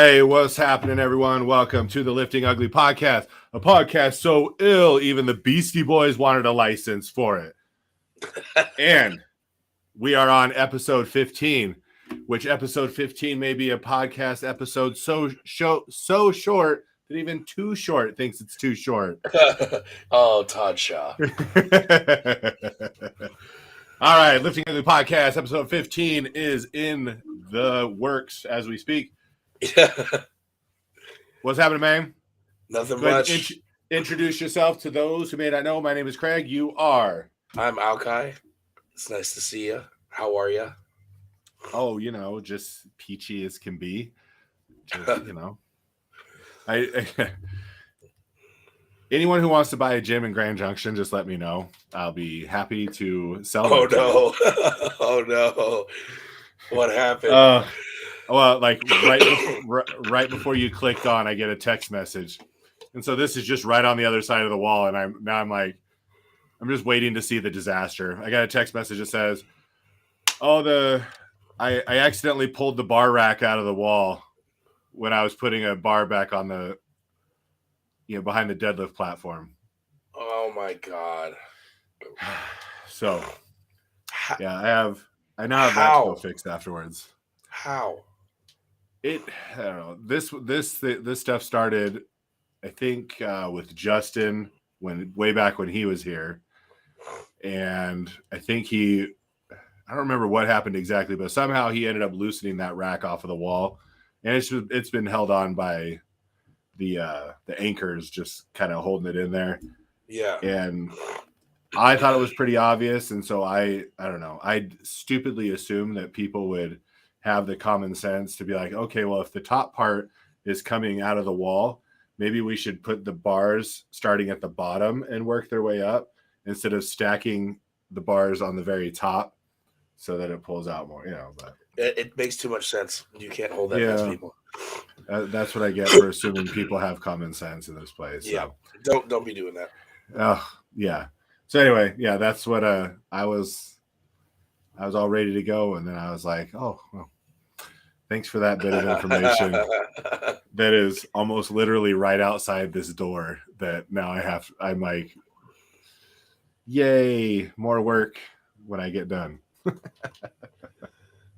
Hey, what's happening, everyone? Welcome to the Lifting Ugly podcast, a podcast so ill even the Beastie Boys wanted a license for it. And we are on episode 15, which episode 15 may be a podcast episode so short that even Too Short thinks it's too short. Oh, Todd Shaw. All right, Lifting Ugly podcast episode 15 is in the works as we speak. What's happening, man? Nothing much. Introduce yourself to those who may not know. My name is Craig. You are? I'm Alkai. It's nice to see you. How are you? Oh, just peachy as can be. Just, anyone who wants to buy a gym in Grand Junction, just let me know. I'll be happy to sell. Oh no! Oh no! What happened? Well, like right before you clicked on, I get a text message, and so this is just right on the other side of the wall, and I'm just waiting to see the disaster. I got a text message that says, "Oh, I accidentally pulled the bar rack out of the wall when I was putting a bar back on the behind the deadlift platform." Oh my god! So yeah, I now have that to go fixed afterwards. How? I don't know. This stuff started, I think, with Justin way back when he was here, and I think I don't remember what happened exactly, but somehow he ended up loosening that rack off of the wall, and it's been held on by the anchors, just kind of holding it in there. Yeah. And I thought it was pretty obvious, and so I don't know. I stupidly assumed that people would have the common sense to be like, okay, well, if the top part is coming out of the wall, maybe we should put the bars starting at the bottom and work their way up instead of stacking the bars on the very top so that it pulls out more, but it makes too much sense. You can't hold that against people. That's what I get for assuming people have common sense in this place. Yeah. So. Don't be doing that. Oh, yeah. So anyway, yeah, that's what I was all ready to go, and then I was like, oh, well, thanks for that bit of information. That is almost literally right outside this door that now I'm like, yay, more work when I get done.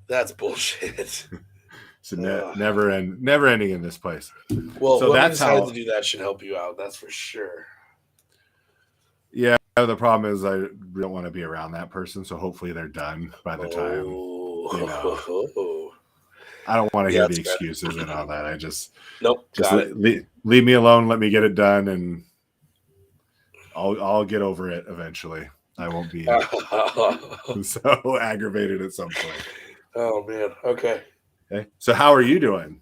That's bullshit. So never ending in this place. Well, so that's how to do that should help you out. That's for sure. Yeah, the problem is I don't want to be around that person, so hopefully they're done by the time. I don't want to hear the excuses and all that. I just leave me alone. Let me get it done, and I'll get over it eventually. I won't be so aggravated at some point. Oh man. Okay. So how are you doing?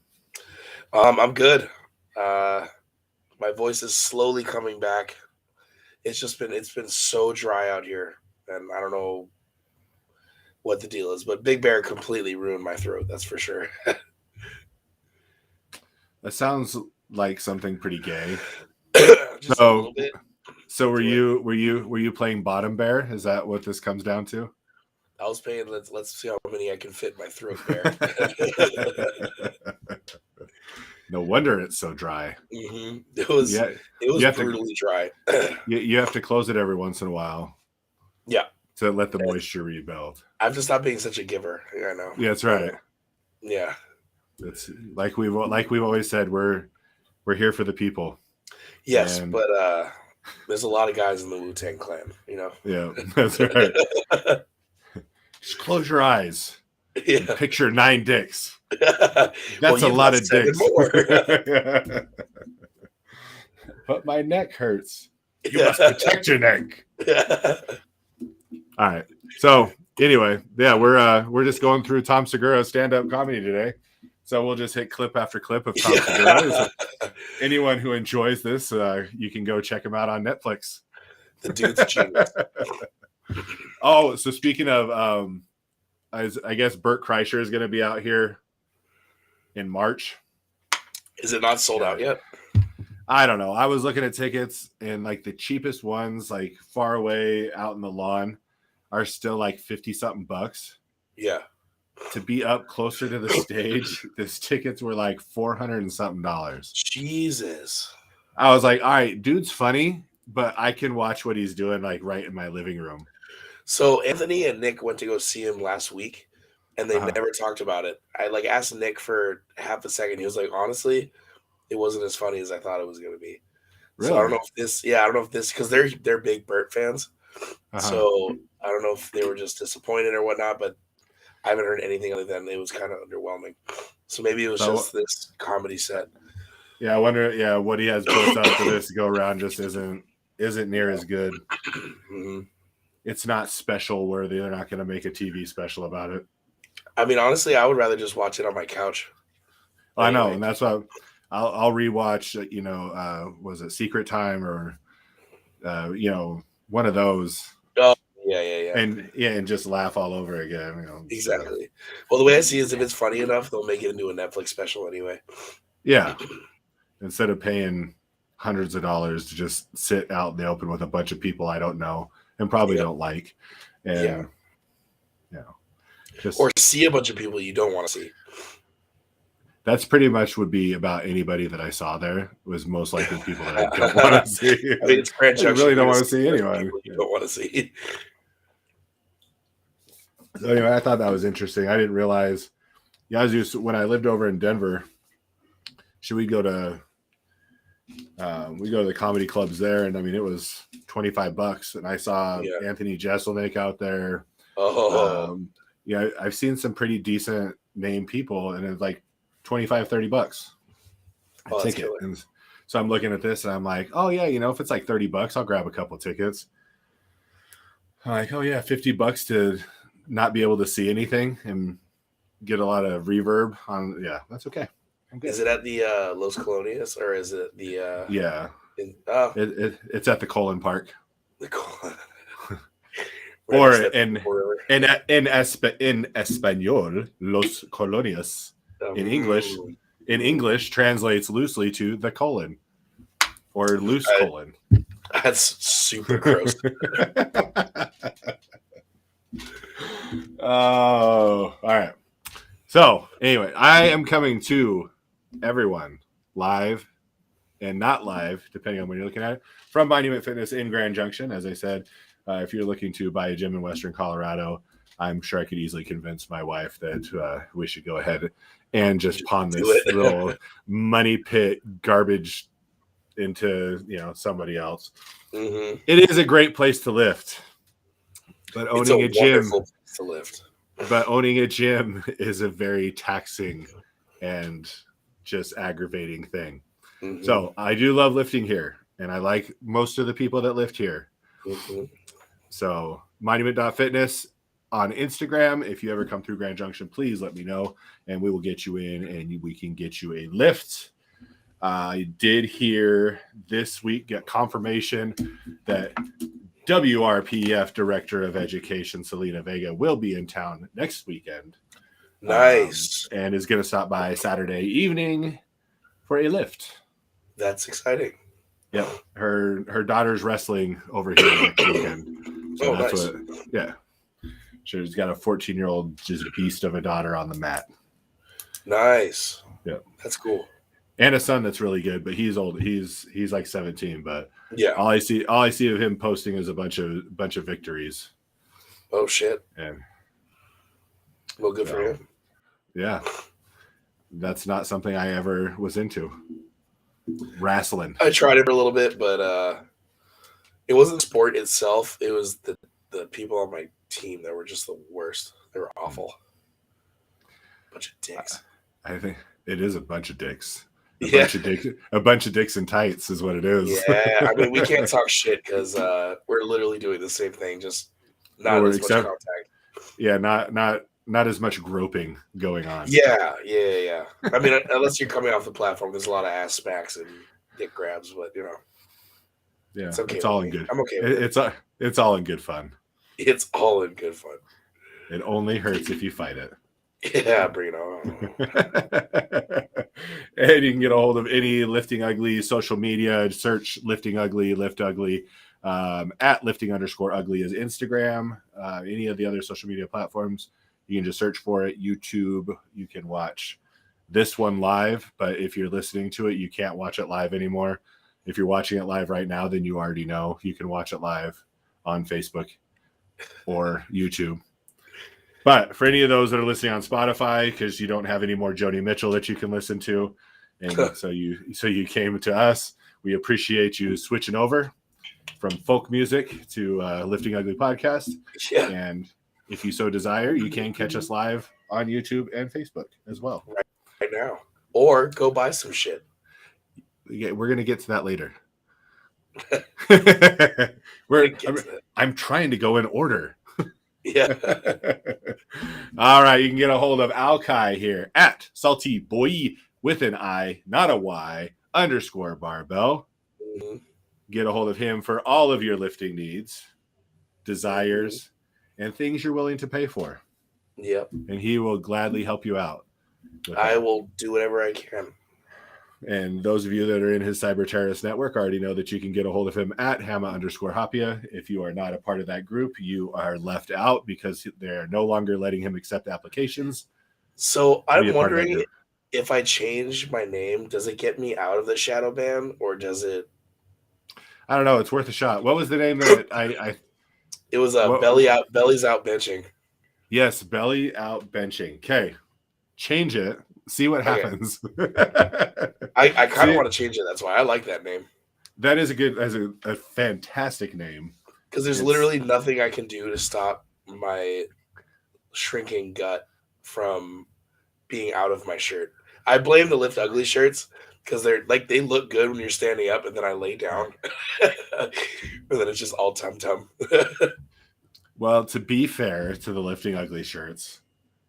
I'm good. My voice is slowly coming back. It's been so dry out here, and I don't know what the deal is, but Big Bear completely ruined my throat. That's for sure. That sounds like something pretty gay. Just a little bit. So were you playing bottom bear? Is that what this comes down to? I was playing. Let's see how many I can fit in my throat, Bear. No wonder it's so dry. Mm-hmm. It was brutally dry. You have to close it every once in a while. Yeah. To let the moisture rebuild. I've just stopped being such a giver. Yeah, I know. Yeah, that's right. Yeah. It's like we've always said, we're here for the people. Yes, but there's a lot of guys in the Wu-Tang Clan, Yeah, that's right. Just close your eyes. Yeah. Picture 9 dicks. That's a lot of dicks. But my neck hurts. You must protect your neck. All right. So anyway, yeah, we're just going through Tom Segura's stand-up comedy today. So we'll just hit clip after clip of Tom Segura. So anyone who enjoys this, you can go check him out on Netflix. The dude's genius. Oh, so speaking of, I guess Bert Kreischer is going to be out here in March. Is it not sold out yet? I don't know. I was looking at tickets, and like the cheapest ones, like far away out in the lawn, are still like $50-something. Yeah. to be up closer to the stage, these tickets were like $400 and something. Jesus. I was like, all right, dude's funny, but I can watch what he's doing like right in my living room. So Anthony and Nick went to go see him last week, and they Uh-huh. never talked about it. I like asked Nick for half a second. He was like, honestly, it wasn't as funny as I thought it was going to be. Really? So I don't know if this, because they're big Burt fans. Uh-huh. So I don't know if they were just disappointed or whatnot, but I haven't heard anything other than it was kind of underwhelming. So maybe it was just this comedy set. Yeah, I wonder. Yeah, what he has built up for this go around just isn't near as good. Mm-hmm. It's not special worthy. They're not going to make a TV special about it. I mean, honestly, I would rather just watch it on my couch. I know, and that's why I'll rewatch. You know, was it Secret Time or you know, one of those? Oh, yeah. And just laugh all over again. You know, exactly. So. Well, the way I see it is, if it's funny enough, they'll make it into a Netflix special anyway. Yeah. Instead of paying hundreds of dollars to just sit out in the open with a bunch of people I don't know and probably don't like, and you know, or see a bunch of people you don't want to see. That's pretty much would be about anybody that I saw there was most likely people that I don't want to see. I mean, it's Grand Junction. I really don't want to see anyone. You don't want to see. So anyway, I thought that was interesting. I didn't realize. Yeah, when I lived over in Denver, we go to the comedy clubs there, and I mean it was $25, and I saw Anthony Jeselnik out there. Oh, yeah, I've seen some pretty decent name people, and it's like $25-$30 a ticket. And so I'm looking at this, and I'm like, oh yeah, you know, if it's like $30, I'll grab a couple tickets. I'm like, oh yeah, $50 to not be able to see anything and get a lot of reverb on. Yeah, that's okay. Is it at the Los Colonias, or is it the it's at the Colon Park. The Colon. Or in Espanol, Los Colonias. In English translates loosely to the colon or loose colon. That's super gross. Oh, all right. So anyway, I am coming to everyone live and not live, depending on when you're looking at it, from Monument Fitness in Grand Junction. As I said, if you're looking to buy a gym in Western Colorado, I'm sure I could easily convince my wife that we should go ahead and just pawn this little money pit garbage into, you know, somebody else. Mm-hmm. It is a great place to lift, but owning a gym to lift. But owning a gym is a very taxing and just aggravating thing. Mm-hmm. So I do love lifting here, and I like most of the people that lift here. Mm-hmm. So monument.fitness on Instagram. If you ever come through Grand Junction, please let me know, and we will get you in, and we can get you a lift. I did hear this week, get confirmation that WRPF Director of Education Selena Vega will be in town next weekend. Nice. And is going to stop by Saturday evening for a lift. That's exciting. Yep. Her daughter's wrestling over here next weekend. So that's nice. Yeah. She's got a 14-year-old just beast of a daughter on the mat. Nice. Yeah. That's cool. And a son that's really good, but he's old. He's like 17, but yeah. All I see of him posting is a bunch of victories. Oh shit. And well, good for him. Yeah. That's not something I ever was into. Wrestling. I tried it for a little bit, but it wasn't sport itself. It was the people on my team that were just the worst. They were awful. Bunch of dicks. I think it is a bunch of dicks. A bunch of dicks in tights is what it is. Yeah, I mean, we can't talk shit because we're literally doing the same thing, just not as much contact. Yeah, not as much groping going on. Yeah. I mean, unless you're coming off the platform, there's a lot of ass smacks and dick grabs, but you know. Yeah, it's all in good. I'm okay with it. It's all in good fun. It's all in good fun. It only hurts if you fight it. Yeah, bring it on. And you can get a hold of any Lifting Ugly social media. Search Lifting Ugly, Lift Ugly, at Lifting_Ugly is Instagram. Any of the other social media platforms. You can just search for it. YouTube, you can watch this one live, but if you're listening to it, you can't watch it live anymore. If you're watching it live right now, then you already know you can watch it live on Facebook or YouTube. But for any of those that are listening on Spotify, because you don't have any more Joni Mitchell that you can listen to, and so you came to us, we appreciate you switching over from folk music to Lifting Ugly podcast. Yeah. And if you so desire, you can catch us live on YouTube and Facebook as well. Right now. Or go buy some shit. Yeah, we're going to get to that later. I'm trying to go in order. Yeah. All right. You can get a hold of Alkai here at Salty Boy with an I, not a Y, _barbell. Mm-hmm. Get a hold of him for all of your lifting needs, desires, and things you're willing to pay for. Yep. And he will gladly help you out. I will do whatever I can. And those of you that are in his cyber terrorist network already know that you can get a hold of him at Hama_Hapia. If you are not a part of that group, you are left out because they're no longer letting him accept applications. So I'm wondering if I change my name, does it get me out of the shadow ban or does it? I don't know. It's worth a shot. What was the name that I It was bellies out benching. Yes, belly out benching. Okay. Change it. See what happens. I kind of want to change it. That's why I like that name. That is a fantastic name. Because there's literally nothing I can do to stop my shrinking gut from being out of my shirt. I blame the Lift Ugly shirts because they look good when you're standing up, and then I lay down, and then it's just all tum-tum. Well, to be fair to the Lifting Ugly shirts,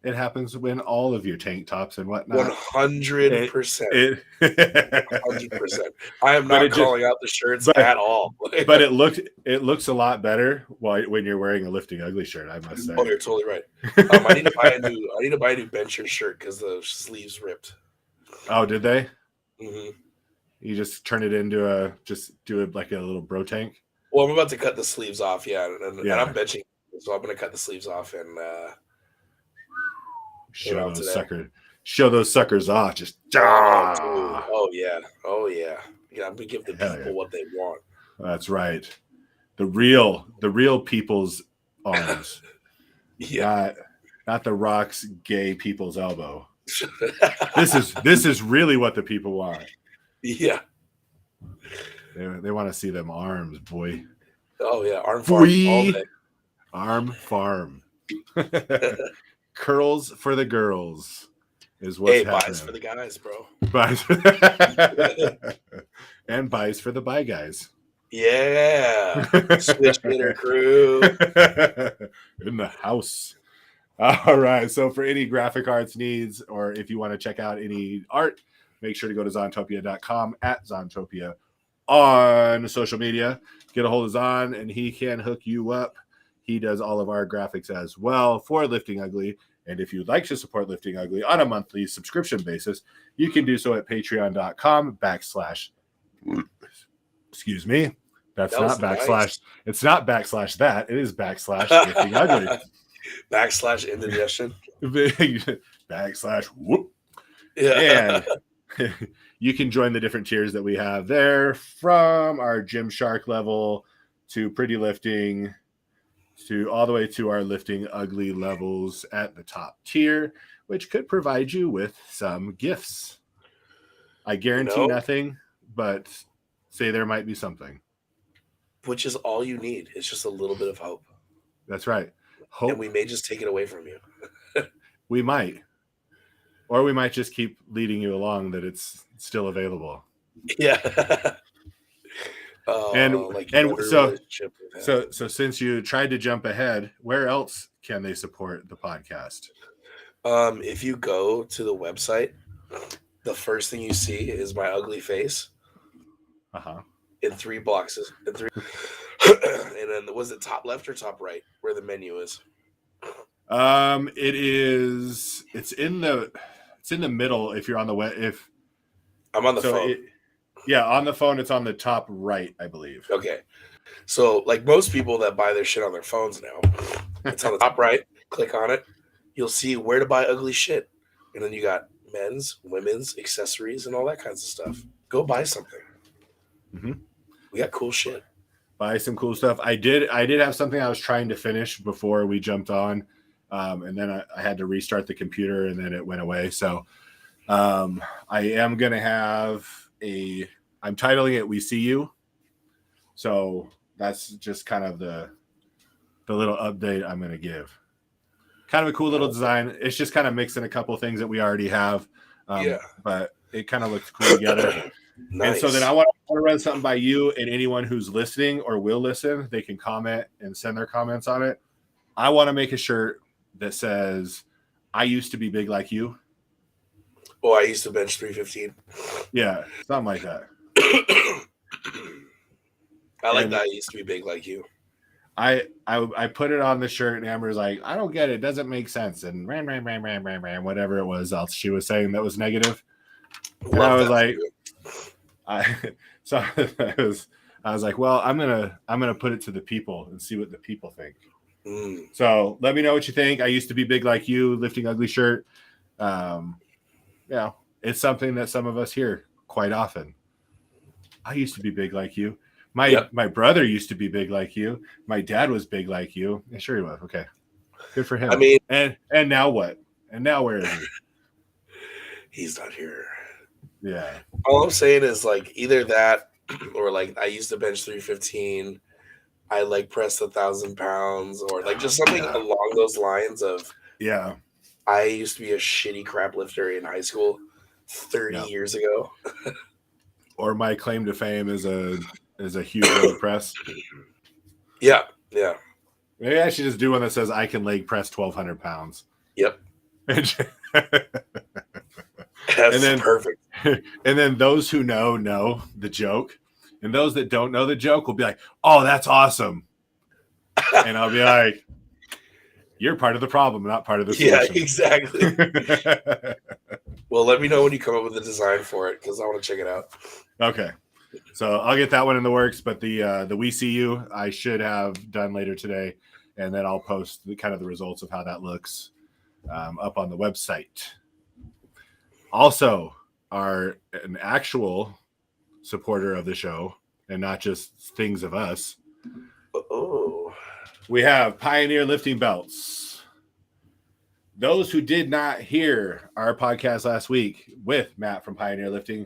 it happens when all of your tank tops and whatnot. 100%. 100%. I am not calling out the shirts at all. But it looks a lot better when you're wearing a Lifting Ugly shirt, I must say. Oh, you're totally right. I need to buy a new bencher shirt because the sleeves ripped. Oh, did they? Mm-hmm. You just turn it into do it like a little bro tank? Well, I'm about to cut the sleeves off, and I'm benching, so I'm going to cut the sleeves off and show those suckers off. Just oh yeah. We give the people what they want. That's right. The real people's arms. Yeah. Not the Rock's gay people's elbow. This is really what the people want. Yeah. They want to see them arms, boy. Oh yeah, arm farm all day. Arm farm. Curls for the girls is what's happening. Buys for the guys, bro. And buys for the bye guys. Yeah. Switch hitter crew. In the house. All right. So for any graphic arts needs, or if you want to check out any art, make sure to go to Zontopia.com at Zontopia on social media. Get a hold of Zon and he can hook you up. He does all of our graphics as well for Lifting Ugly. And if you'd like to support Lifting Ugly on a monthly subscription basis, you can do so at patreon.com/ excuse me. That's not backslash. Nice. It's not backslash that. It is backslash Lifting Ugly. Backslash indigestion. Backslash whoop. Yeah. And you can join the different tiers that we have there, from our Gymshark level to Pretty Lifting to all the way to our Lifting Ugly levels at the top tier, which could provide you with some gifts. I guarantee nothing, but say there might be something. Which is all you need. It's just a little bit of hope. That's right. Hope. And we may just take it away from you. We might. Or we might just keep leading you along that it's still available. Yeah. So since you tried to jump ahead, where else can they support the podcast? If you go to the website, the first thing you see is my ugly face. In 3 boxes. And then was it top left or top right where the menu is? It's in the middle if you're on the web. If I'm on the phone. On the phone, it's on the top right, I believe. Okay. So like most people that buy their shit on their phones now, it's on the top right, click on it, you'll see where to buy ugly shit. And then you got men's, women's, accessories, and all that kinds of stuff. Go buy something. Mm-hmm. We got cool shit. Buy some cool stuff. I did have something I was trying to finish before we jumped on. And then I had to restart the computer and then it went away. So I am going to have I'm titling it We See You. So that's just kind of the little update I'm going to give. Kind of a cool little design. It's just kind of mixing a couple of things that we already have. But it kind of looks cool together. Nice. And so then I want to run something by you, and anyone who's listening or will listen, they can comment and send their comments on it. I want to make a shirt that says, I used to be big like you. Oh, I used to bench 315. Yeah, something like that. I like that. I used to be big like you. I put it on the shirt, and Amber's like, I don't get it. It doesn't make sense. And whatever it was else she was saying that was negative. And I was like, I was like, well, I'm gonna put it to the people and see what the people think. So let me know what you think. I used to be big like you, lifting ugly shirt. It's something that some of us hear quite often. I used to be big like you. My brother used to be big like you. My dad was big like you. Yeah, sure he was. Okay, good for him. I mean, and now what? And now where is he? He's not here. Yeah. All I'm saying is like either that or like I used to bench 315. I like pressed 1,000 pounds or like just something along those lines of I used to be a shitty crap lifter in high school 30 years ago. Or my claim to fame is a huge leg press. Yeah. Maybe I should just do one that says I can leg press 1,200 pounds. Yep. That's perfect. And then those who know the joke, and those that don't know the joke will be like, "Oh, that's awesome," and I'll be like, "You're part of the problem, not part of the solution." Yeah, exactly. Well, let me know when you come up with a design for it because I want to check it out. Okay, so I'll get that one in the works, but the We See You I should have done later today, and then I'll post the results of how that looks up on the website. Also, an actual supporter of the show and not just things of us. Oh, we have Pioneer Lifting Belts. Those who did not hear our podcast last week with Matt from Pioneer Lifting,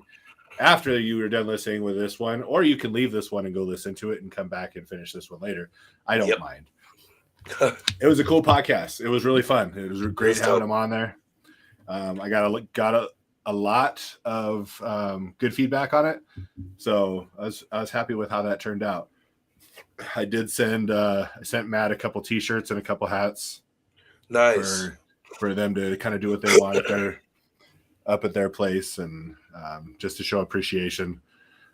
after you were done listening with this one, or you can leave this one and go listen to it and come back and finish this one later. I don't mind. It was a cool podcast. It was really fun. It was great having them on there. I got a lot of good feedback on it, so I was happy with how that turned out. I did send Matt a couple T-shirts and a couple hats. Nice for them to kind of do what they want up at their place, and just to show appreciation.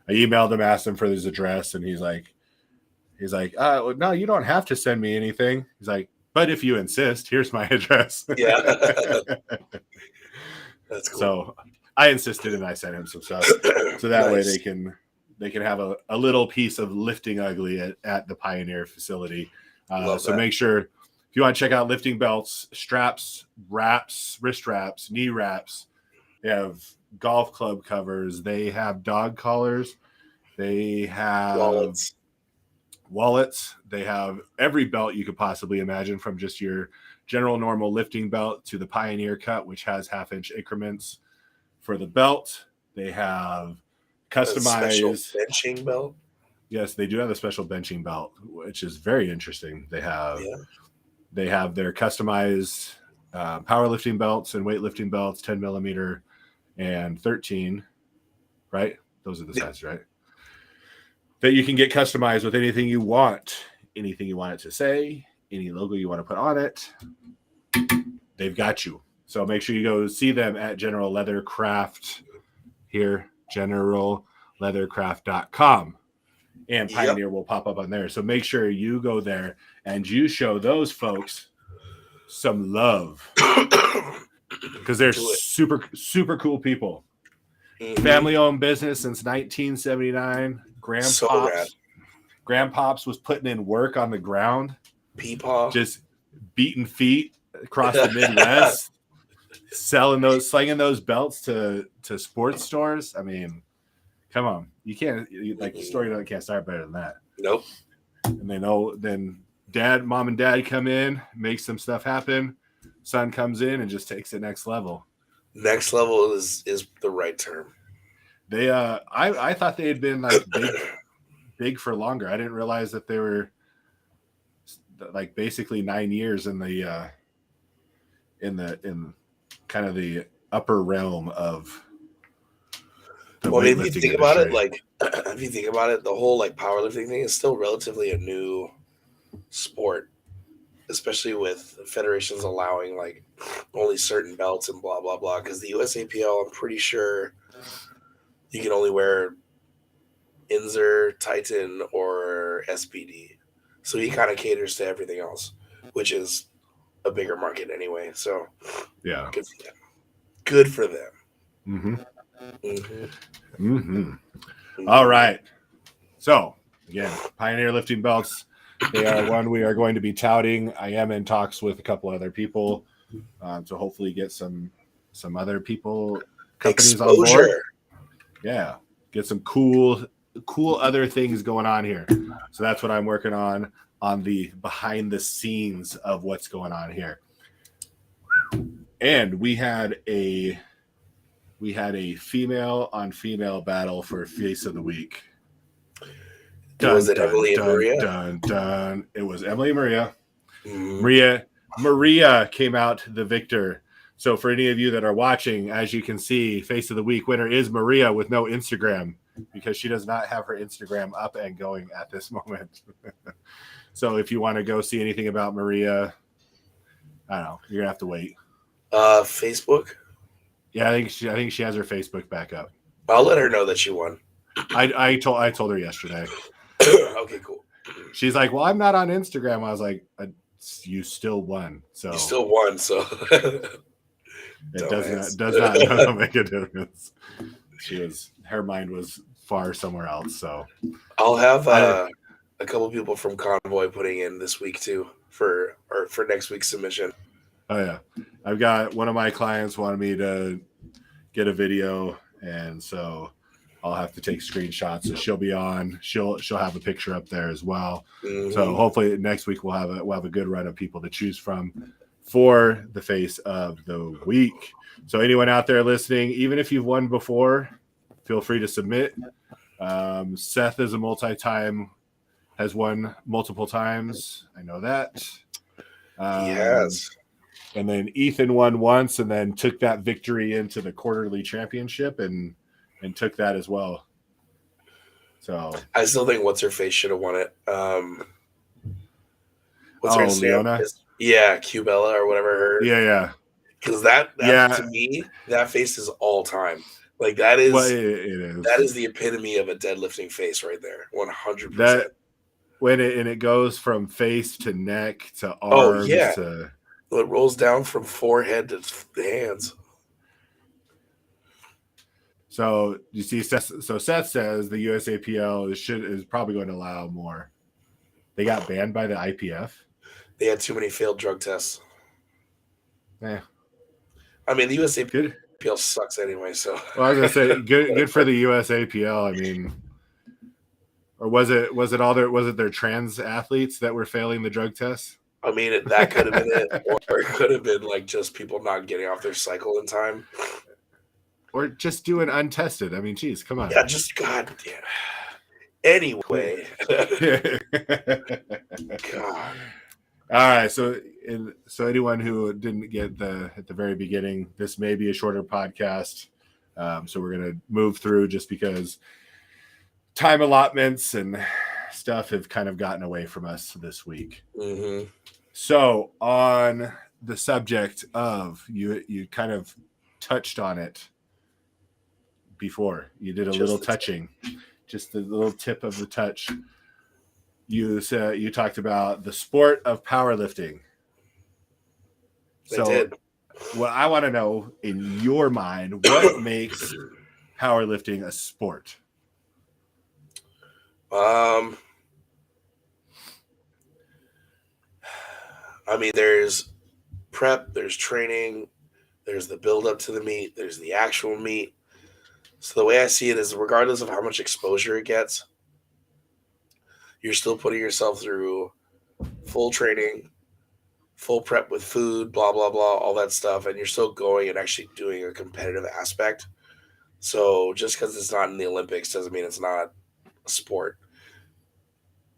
I emailed him, asked him for his address, and he's like, no, you don't have to send me anything. He's like, but if you insist, here's my address. Yeah. That's cool. So I insisted and I sent him some stuff. So that way they can have a little piece of lifting ugly at the Pioneer facility. So make sure if you want to check out lifting belts, straps, wraps, wrist wraps, knee wraps, they have golf club covers, they have dog collars, they have wallets. They have every belt you could possibly imagine, from just your general normal lifting belt to the Pioneer cut, which has 1/2-inch increments for the belt. They have customized benching belt. Yes, they do have a special benching belt, which is very interesting. They have their customized powerlifting belts and weightlifting belts, 10 millimeter and 13, right? Those are the sizes, right? That you can get customized with anything you want it to say, any logo you want to put on it. They've got you. So make sure you go see them at General Leathercraft here, generalleathercraft.com. And Pioneer will pop up on there. So make sure you go there and you show those folks some love, because they're super, super cool people. Mm-hmm. Family-owned business since 1979. Grandpops was putting in work on the ground. Peepaw. Just beating feet across the Midwest, slinging those belts to sports stores. I mean, come on, you can't like the story can't start better than that. Nope. And they know then mom and dad come in, make some stuff happen. Son comes in and just takes it next level. Next level is the right term. They I thought they had been like big for longer. I didn't realize that they were like basically 9 years in kind of the upper realm of the well, I mean, if you weightlifting think about it, industry. if you think about it, the whole like powerlifting thing is still relatively a new sport, especially with federations allowing like only certain belts and blah blah blah. Because the USAPL, I'm pretty sure you can only wear Inzer, Titan, or SPD. So he kind of caters to everything else, which is a bigger market anyway. So Yeah, good for them. Good for them. mm-hmm. Mm-hmm. Mm-hmm. All right. So again, Pioneer lifting belts. They are one we are going to be touting. I am in talks with a couple other people, to hopefully get some other companies Exposure. on board. Yeah, get some cool other things going on here. So that's what I'm working on the behind the scenes of what's going on here. And we had a female on female battle for Face of the Week. Was it Emily and Maria? Dun. It was Emily and Maria. Mm-hmm. Maria came out the victor. So for any of you that are watching, as you can see, Face of the Week winner is Maria with no Instagram, because she does not have her Instagram up and going at this moment. So if you want to go see anything about Maria, I don't know, you're gonna have to wait. Facebook? Yeah, I think she has her Facebook back up. I'll let her know that she won. I told her yesterday. Okay, cool. She's like, well, I'm not on Instagram. I was like, you still won. So you still won. So it does not make a difference. Her mind was far somewhere else. So I'll have a couple people from Convoy putting in this week too for next week's submission. Oh yeah, I've got one of my clients wanted me to get a video, and so I'll have to take screenshots. So she'll be on. She'll have a picture up there as well. Mm-hmm. So hopefully next week we'll have a good run of people to choose from for the Face of the Week. So anyone out there listening, even if you've won before, feel free to submit. Seth is has won multiple times. I know that. He has. And then Ethan won once, and then took that victory into the quarterly championship and took that as well. So I still think what's her face should have won it. What's her name? Leona? Yeah, Cubella or whatever. Yeah. Because that to me, that face is all time. Like that is. Well, it is. That is the epitome of a deadlifting face right there. 100%. When it goes from face to neck to arms to. It rolls down from forehead to the hands. So you see, Seth says the USAPL is probably going to allow more. They got banned by the IPF. They had too many failed drug tests. Yeah. I mean, the USAPL sucks anyway. So. Well, I was gonna say good for the USAPL. I mean, or was it their trans athletes that were failing the drug tests? I mean, that could have been it, or it could have been like just people not getting off their cycle in time, or just doing untested. I mean, geez, come on. Yeah, just goddamn. Anyway, God. All right, so anyone who didn't get at the very beginning, this may be a shorter podcast, so we're gonna move through just because time allotments and stuff have kind of gotten away from us this week. Mm-hmm. So on the subject of you kind of touched on it before. You did a little touching, just a little tip of the touch. You talked about the sport of powerlifting. I did. What I want to know, in your mind, what makes powerlifting a sport? I mean, there's prep, there's training, there's the build up to the meet, there's the actual meet. So the way I see it is, regardless of how much exposure it gets, you're still putting yourself through full training, full prep with food, blah, blah, blah, all that stuff. And you're still going and actually doing a competitive aspect. So just because it's not in the Olympics doesn't mean it's not a sport.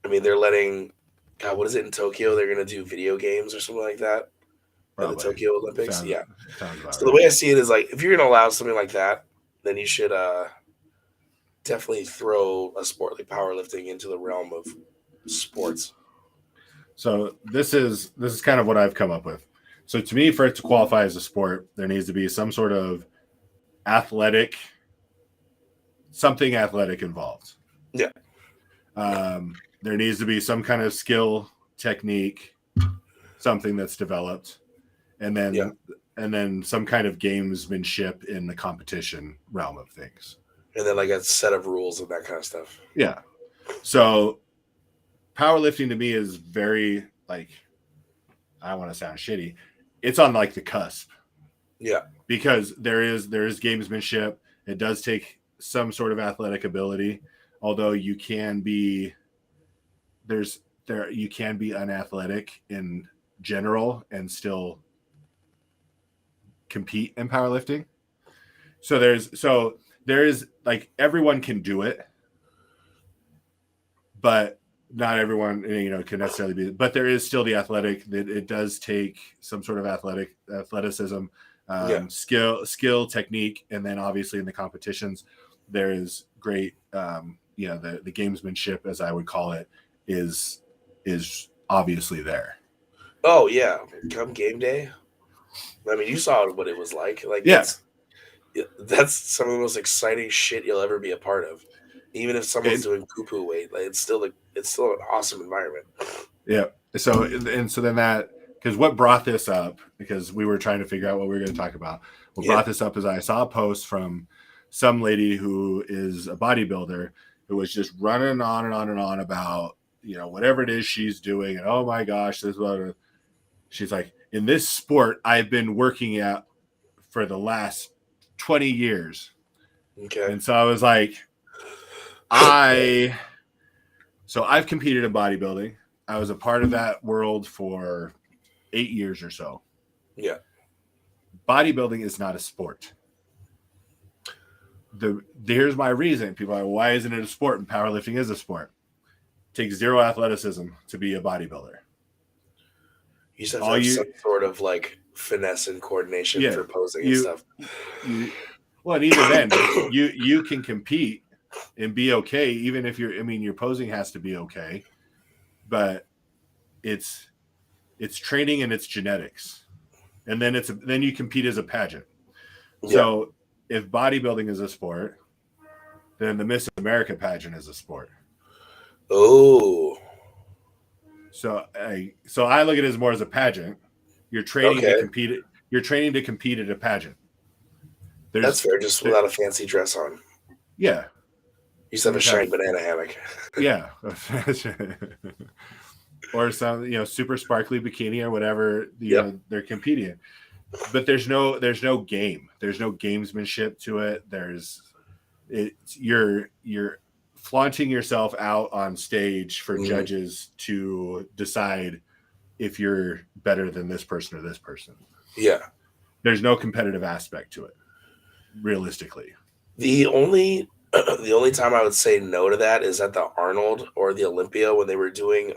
I mean, they're letting, God, what is it in Tokyo? They're going to do video games or something like that in the Tokyo Olympics. Sounds about So the way I see it is like, if you're going to allow something like that, then you should definitely throw a sport like powerlifting into the realm of sports. So this is kind of what I've come up with. So to me, for it to qualify as a sport, there needs to be some sort of something athletic involved. Yeah. There needs to be some kind of skill, technique, something that's developed, and then some kind of gamesmanship in the competition realm of things. And then like a set of rules and that kind of stuff. Yeah. So powerlifting to me is very, like, I don't want to sound shitty. It's on like the cusp. Yeah. Because there is gamesmanship. It does take some sort of athletic ability, although you can be unathletic in general and still compete in powerlifting. So there is like, everyone can do it, but not everyone, can necessarily be, but there is still the athletic. It does take some sort of athleticism, skill, technique. And then obviously in the competitions, there is great, the gamesmanship, as I would call it, is obviously there. Oh yeah. Come game day. I mean, you saw what it was like. Like, that's some of the most exciting shit you'll ever be a part of. Even if someone's doing poo-poo weight, like it's still an awesome environment. Yeah. So then that, because what brought this up, because we were trying to figure out what we were going to talk about. What brought this up is I saw a post from some lady who is a bodybuilder who was just running on and on and on about, whatever it is she's doing. And oh my gosh, this is what she's like, in this sport, I've been working at for the last 20 years. Okay. And so I was like, I've competed in bodybuilding. I was a part of that world for 8 years or so. Yeah. Bodybuilding is not a sport. Here's my reason. People are like, why isn't it a sport? And powerlifting is a sport. It takes zero athleticism to be a bodybuilder. You just have to have some sort of like finesse and coordination for posing and stuff. And even then, you can compete and be okay, even if your posing has to be okay, but it's training and it's genetics, and then you compete as a pageant. Yeah. So if bodybuilding is a sport, then the Miss America pageant is a sport. Oh. So I look at it as more as a pageant. You're training to compete. You're training to compete at a pageant. That's fair, just without a fancy dress on. Yeah. You just have a shiny banana hammock. Yeah. Or some, super sparkly bikini or whatever they're competing in. But there's no game. There's no gamesmanship to it. You're flaunting yourself out on stage for judges to decide if you're better than this person or this person. Yeah. There's no competitive aspect to it, realistically. The only time I would say no to that is at the Arnold or the Olympia when they were doing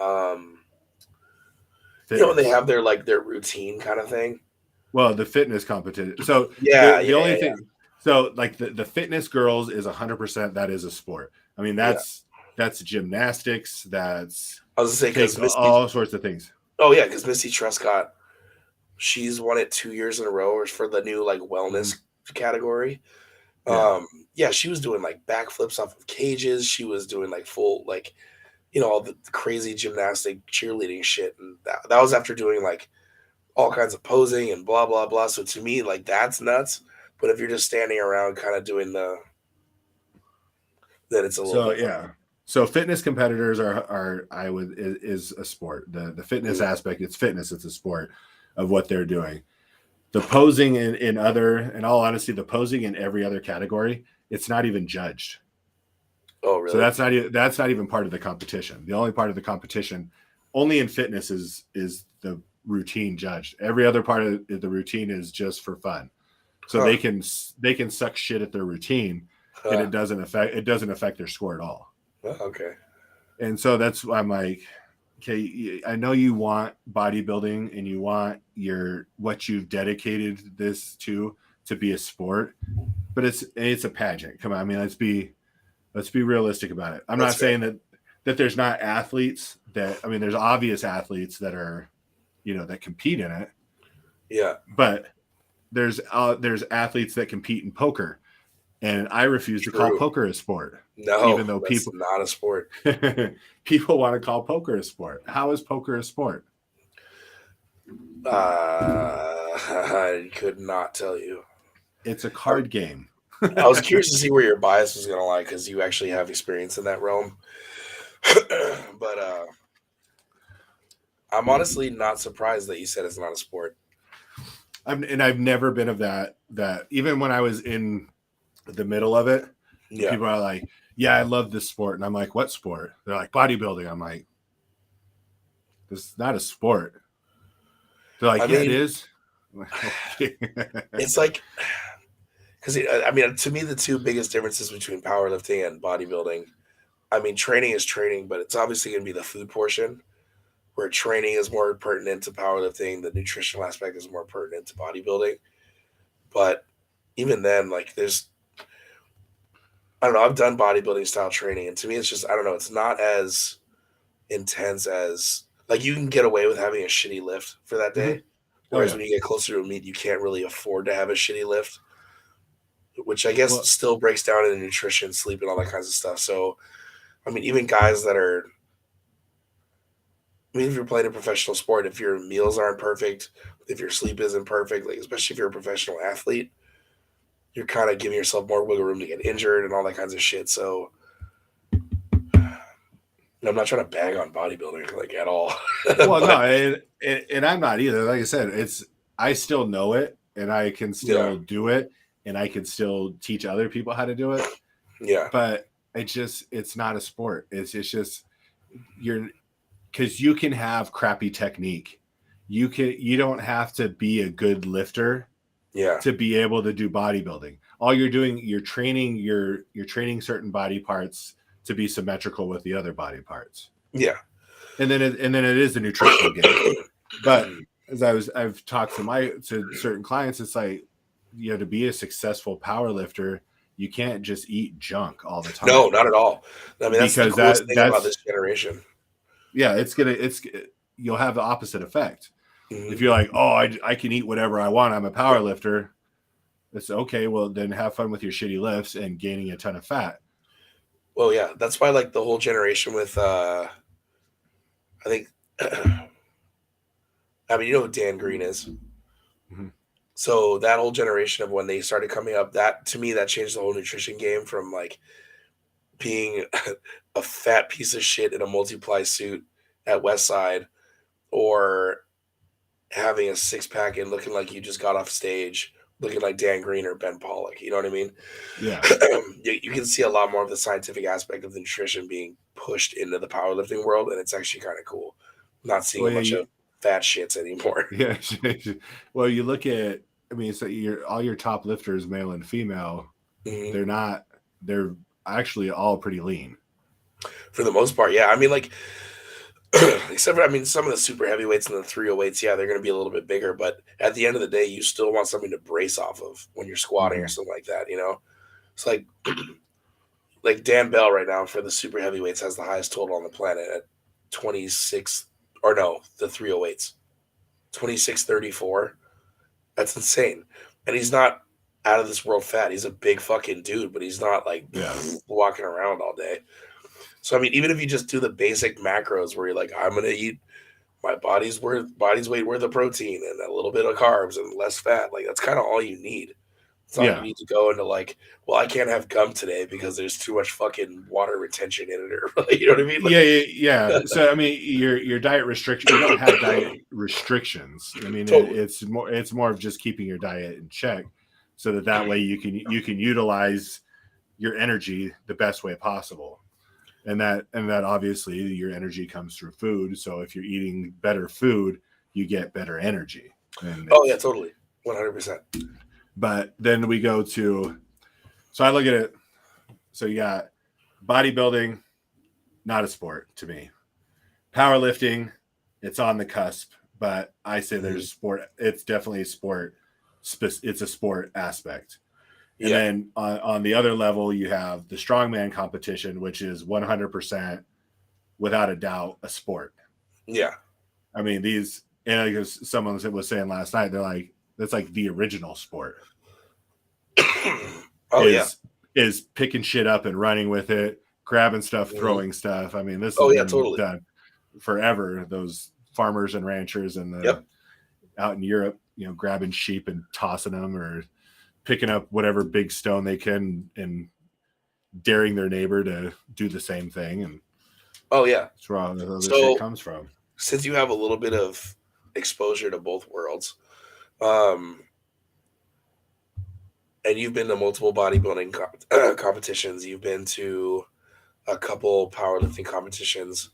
when they have their routine kind of thing. Well, the fitness competition. So the only thing. So like the fitness girls is 100%. That is a sport. I mean, that's gymnastics. That's, I was gonna say, because all sorts of things. Oh yeah, because Missy Truscott, she's won it 2 years in a row, or for the new wellness category. Yeah. She was doing backflips off of cages. She was doing full all the crazy gymnastic cheerleading shit, and that was after doing all kinds of posing and blah blah blah. So to me, that's nuts. But if you're just standing around, kind of doing then it's a little. So yeah. So fitness competitors is a sport. The fitness aspect, it's fitness, it's a sport. of what they're doing. The posing in other, in all honesty, the posing in every other category, it's not even judged. Oh, really? So that's not even part of the competition. The only part of the competition, only in fitness, is the routine judged. Every other part of the routine is just for fun. So they can suck shit at their routine, and it doesn't affect their score at all. Okay. And so that's why I'm like, okay, I know you want bodybuilding and you want what you've dedicated this to be a sport, but it's a pageant. Come on, I mean, let's be realistic about it. I'm not saying that there's not athletes there's obvious athletes that are, that compete in it. Yeah. But there's athletes that compete in poker, and I refuse to call poker a sport. No, even though that's not a sport. People want to call poker a sport. How is poker a sport? I could not tell you. It's a card game. I was curious to see where your bias was going to lie because you actually have experience in that realm. But I'm honestly not surprised that you said it's not a sport. I've never been of that even when I was in the middle of it, people are like, yeah, I love this sport. And I'm like, what sport? They're like, bodybuilding. I'm like, this is not a sport. They're like, it is. It's like, because to me, the two biggest differences between powerlifting and bodybuilding, training is training, but it's obviously going to be the food portion, where training is more pertinent to powerlifting. The nutritional aspect is more pertinent to bodybuilding. But even then, like, I don't know, I've done bodybuilding style training, and to me, it's just, I don't know, it's not as intense as, like, you can get away with having a shitty lift for that day. Whereas when you get closer to a meet, you can't really afford to have a shitty lift, which I guess still breaks down into nutrition, sleep, and all that kinds of stuff. So, even guys that are, if you're playing a professional sport, if your meals aren't perfect, if your sleep isn't perfect, like, especially if you're a professional athlete, you're kind of giving yourself more wiggle room to get injured and all that kinds of shit. So, I'm not trying to bag on bodybuilding, like, at all. Well, no, and I'm not either. Like I said, I still know it, and I can still do it, and I can still teach other people how to do it. Yeah. But it's not a sport. It's just because you can have crappy technique. You don't have to be a good lifter to be able to do bodybuilding. All you're doing, you're training certain body parts to be symmetrical with the other body parts. Yeah. And then it is a nutritional game. But as I've talked to certain clients, it's like, to be a successful power lifter, you can't just eat junk all the time. No, not at all. That's the coolest thing about this generation. Yeah, you'll have the opposite effect. Mm-hmm. If you're like, oh, I can eat whatever I want, I'm a power lifter. It's okay. Well, then have fun with your shitty lifts and gaining a ton of fat. Well, yeah, that's why, like, the whole generation with, I think, you know who Dan Green is. Mm-hmm. So that whole generation of when they started coming up, that, to me, that changed the whole nutrition game from, like, being a fat piece of shit in a multiply suit at Westside, or having a six-pack and looking like you just got off stage, looking like Dan Green or Ben Pollock. You know what I mean? Yeah. You can see a lot more of the scientific aspect of the nutrition being pushed into the powerlifting world, and it's actually kind of cool. Not seeing a bunch of fat shits anymore. Yeah. Well, you look at, so all your top lifters, male and female, mm-hmm. They're actually all pretty lean. For the most part, yeah. Like, except for, some of the super heavyweights and the 308s, yeah, they're going to be a little bit bigger, but at the end of the day, you still want something to brace off of when you're squatting, mm-hmm. or something like that, It's like Dan Bell right now for the super heavyweights has the highest total on the planet at 26, or no, the 308s, 2634. That's insane. And he's not out of this world fat. He's a big fucking dude, but he's not like walking around all day. So, even if you just do the basic macros where you're like, I'm going to eat my body's weight worth of protein and a little bit of carbs and less fat, like, that's kind of all you need. It's not you need to go into like, well, I can't have gum today because there's too much fucking water retention in it, or you know what I mean? Like, yeah. So I mean, your diet restriction. You don't have diet restrictions. I mean, totally. it's more of just keeping your diet in check, so that way you can utilize your energy the best way possible. And that obviously your energy comes through food. So if you're eating better food, you get better energy. And oh yeah, totally, 100%. But then we go to, so I look at it. So you got bodybuilding, not a sport to me. Powerlifting, it's on the cusp, but I say there's sport. It's definitely a sport. It's a sport aspect. And then on the other level, you have the strongman competition, which is 100%, without a doubt, a sport. Yeah. I mean, and because someone was saying last night, they're like, that's like the original sport. Is picking shit up and running with it, grabbing stuff, throwing stuff. I mean, this has been done forever. Those farmers and ranchers and out in Europe, grabbing sheep and tossing them, or picking up whatever big stone they can and daring their neighbor to do the same thing. And that's where all the other shit comes from. Since you have a little bit of exposure to both worlds, and you've been to multiple bodybuilding competitions, you've been to a couple powerlifting competitions.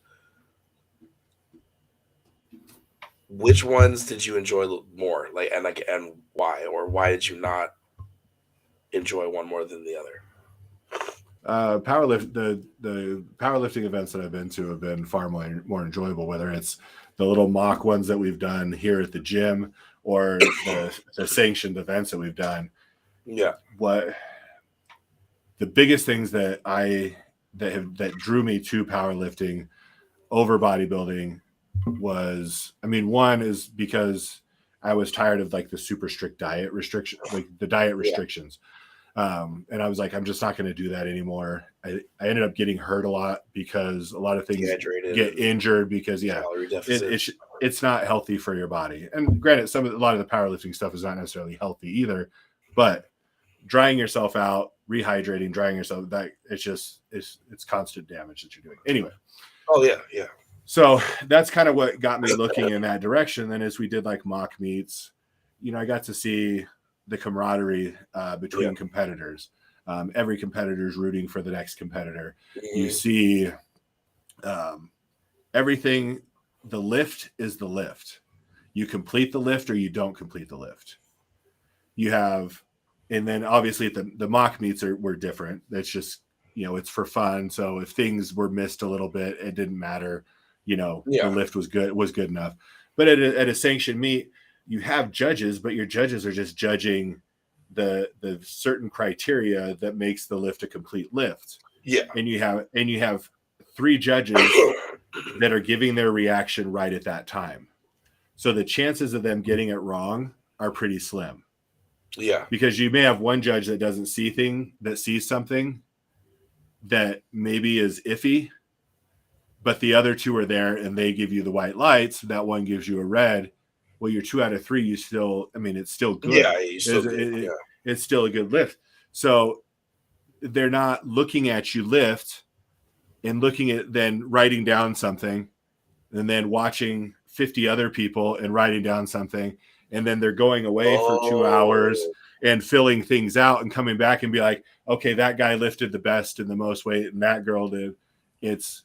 Which ones did you enjoy more? And why? Or why did you not enjoy one more than the other? The powerlifting events that I've been to have been far more enjoyable, whether it's the little mock ones that we've done here at the gym or the sanctioned events that we've done. Yeah. What the biggest things that drew me to powerlifting over bodybuilding was, I mean, one is because I was tired of like the super strict diet restriction, like the diet restrictions. And I was like, I'm just not going to do that anymore. I ended up getting hurt a lot because a lot of things get injured because it's not healthy for your body. And granted, a lot of the powerlifting stuff is not necessarily healthy either, but drying yourself out, rehydrating, drying yourself, that it's constant damage that you're doing. Anyway. Oh yeah. So that's kind of what got me looking in that direction. Then as we did like mock meets, I got to see the camaraderie between competitors. Every competitor is rooting for the next competitor. You see everything. The lift is the lift. You complete the lift or you don't complete the lift. You have, and then obviously the mock meets were different. That's just, it's for fun. So if things were missed a little bit, it didn't matter. The lift was good enough. But at a sanctioned meet, you have judges, but your judges are just judging the certain criteria that makes the lift a complete lift. Yeah. And you have 3 judges that are giving their reaction right at that time. So the chances of them getting it wrong are pretty slim. Yeah. Because you may have one judge that doesn't sees something that maybe is iffy, but the other 2 are there and they give you the white lights. That one gives you a red. Well, you're 2 out of 3. It's still good. Yeah, it's still a good lift. So they're not looking at you lift and looking at then writing down something and then watching 50 other people and writing down something. And then they're going away for 2 hours and filling things out and coming back and be like, okay, that guy lifted the best and the most weight and that girl did. It's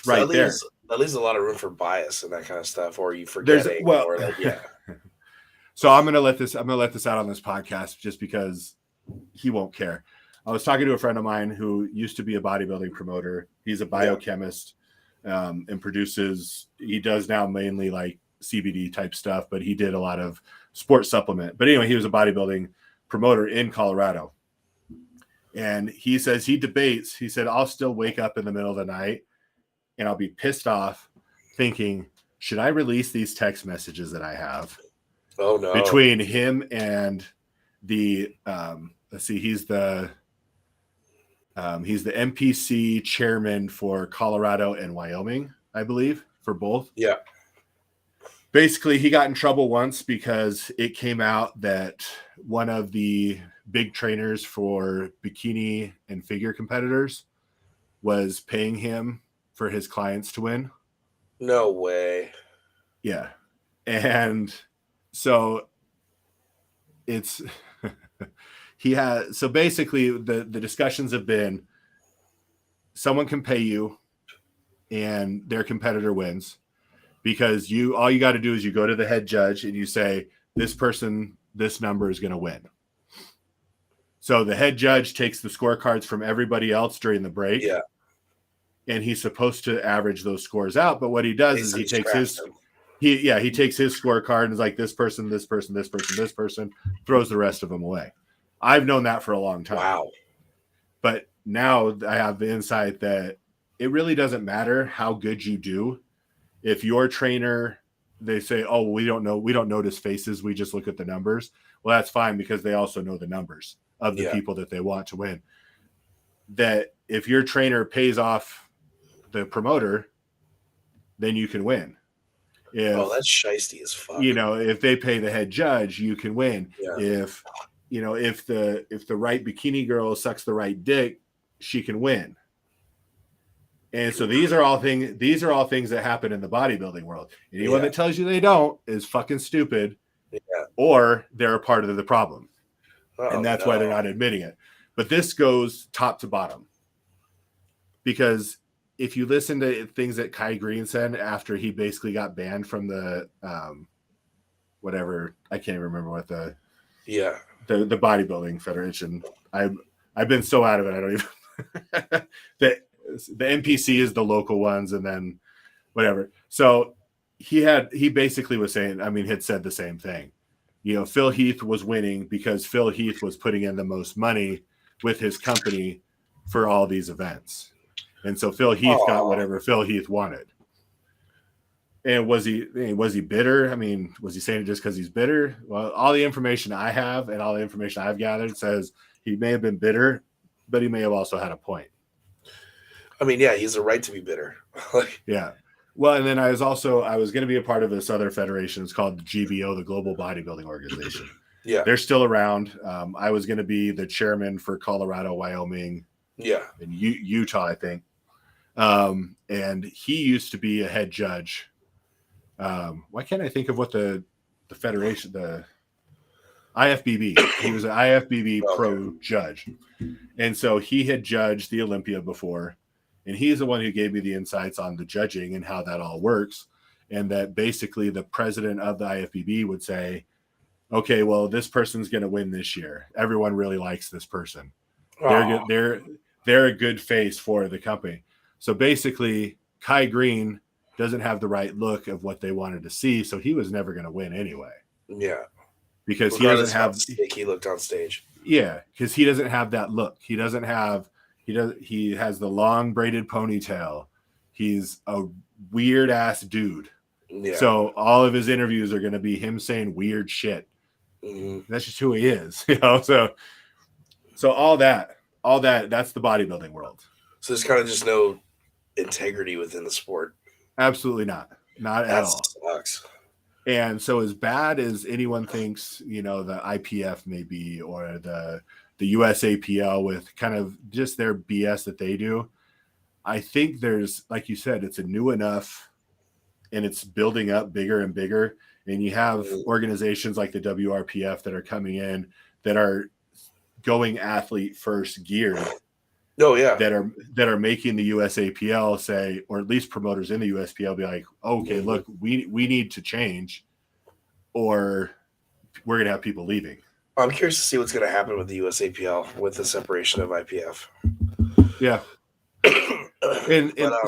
right there. That leaves a lot of room for bias and that kind of stuff, or you forgetting. So I'm gonna let this out on this podcast just because he won't care. I was talking to a friend of mine who used to be a bodybuilding promoter. He's a biochemist and produces. He does now mainly like CBD type stuff, but he did a lot of sports supplement. But anyway, he was a bodybuilding promoter in Colorado. And he says he debates. He said, I'll still wake up in the middle of the night and I'll be pissed off thinking, should I release these text messages that I have? Oh, no. Between him and the, he's the MPC chairman for Colorado and Wyoming, I believe, for both. Yeah. basically he got in trouble once because it came out that one of the big trainers for bikini and figure competitors was paying him for his clients to win. No way. Yeah. And so it's so basically the discussions have been someone can pay you and their competitor wins because all you got to do is you go to the head judge and you say this person, this number is going to win. So the head judge takes the scorecards from everybody else during the break. Yeah. And he's supposed to average those scores out, but what he does is he takes his scorecard and is like this person, this person, this person, this person, throws the rest of them away. I've known that for a long time. Wow. But now I have the insight that it really doesn't matter how good you do. If your trainer, they say, oh, we don't notice faces, we just look at the numbers. Well, that's fine because they also know the numbers of the people that they want to win. That if your trainer pays off the promoter, then you can win. That's shiesty as fuck. If they pay the head judge, you can win. Yeah. If the right bikini girl sucks the right dick, she can win. And so these are all things that happen in the bodybuilding world. Anyone that tells you they don't is fucking stupid, or they're a part of the problem. And that's why they're not admitting it. But this goes top to bottom. Because if you listen to things that Kai Green said after he basically got banned from the whatever, I can't remember what the bodybuilding federation. I've been so out of it, I don't even the NPC is the local ones, and then whatever. So he basically was saying, had said the same thing. Phil Heath was winning because Phil Heath was putting in the most money with his company for all these events. And so Phil Heath got whatever Phil Heath wanted. And was he bitter? Was he saying it just because he's bitter? Well, all the information I have and all the information I've gathered says he may have been bitter, but he may have also had a point. He has a right to be bitter. Yeah. Well, and then I was going to be a part of this other federation. It's called the GBO, the Global Bodybuilding Organization. Yeah. They're still around. I was going to be the chairman for Colorado, Wyoming, and Utah, I think. And he used to be a head judge. Why can't I think of what the federation, the IFBB, he was an IFBB pro judge. And so he had judged the Olympia before, and he's the one who gave me the insights on the judging and how that all works. And that basically the president of the IFBB would say, okay, well, this person's going to win this year. Everyone really likes this person. They're a good face for the company. So basically, Kai Green doesn't have the right look of what they wanted to see, so he was never going to win anyway. Yeah, because he doesn't have. He looked on stage. Yeah, because he doesn't have that look. He doesn't have. He has the long braided ponytail. He's a weird ass dude. Yeah. So all of his interviews are going to be him saying weird shit. Mm-hmm. That's just who he is, So all that, that's the bodybuilding world. So there's kind of just no integrity within the sport. Absolutely not at all. Sucks. And so as bad as anyone thinks, the IPF may be, or the USAPL with kind of just their BS that they do, I think there's, like you said, it's a new enough and it's building up bigger and bigger. And you have organizations like the WRPF that are coming in that are going athlete first geared. Oh yeah. That are making the USAPL say, or at least promoters in the USPL be like, okay, look, we need to change, or we're gonna have people leaving. I'm curious to see what's gonna happen with the USAPL with the separation of IPF. Yeah.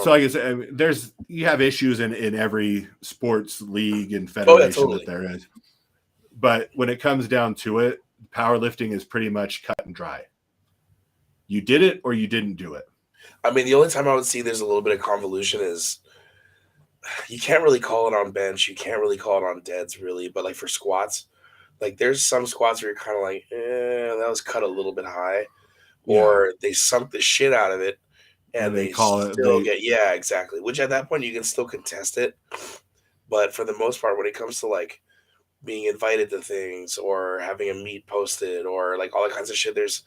So like I said, you have issues in every sports league and federation that there is. But when it comes down to it, powerlifting is pretty much cut and dry. You did it or you didn't do it. The only time I would see there's a little bit of convolution is you can't really call it on bench. You can't really call it on deads, really. But like for squats, like there's some squats where you're kind of like, that was cut a little bit high, or they sunk the shit out of it, and they call it. Yeah, exactly. Which at that point you can still contest it, But for the most part, when it comes to like being invited to things or having a meet posted or like all that kinds of shit, there's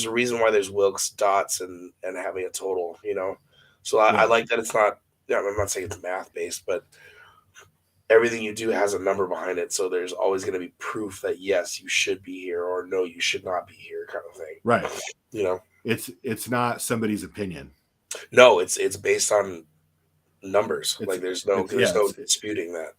a reason why there's Wilks, dots, and having a total, you know. So I like that it's not. Yeah, I'm not saying it's math based, but everything you do has a number behind it. So there's always going to be proof that yes, you should be here, or no, you should not be here, kind of thing. Right. You know, it's not somebody's opinion. No, it's based on numbers. Like there's no disputing that.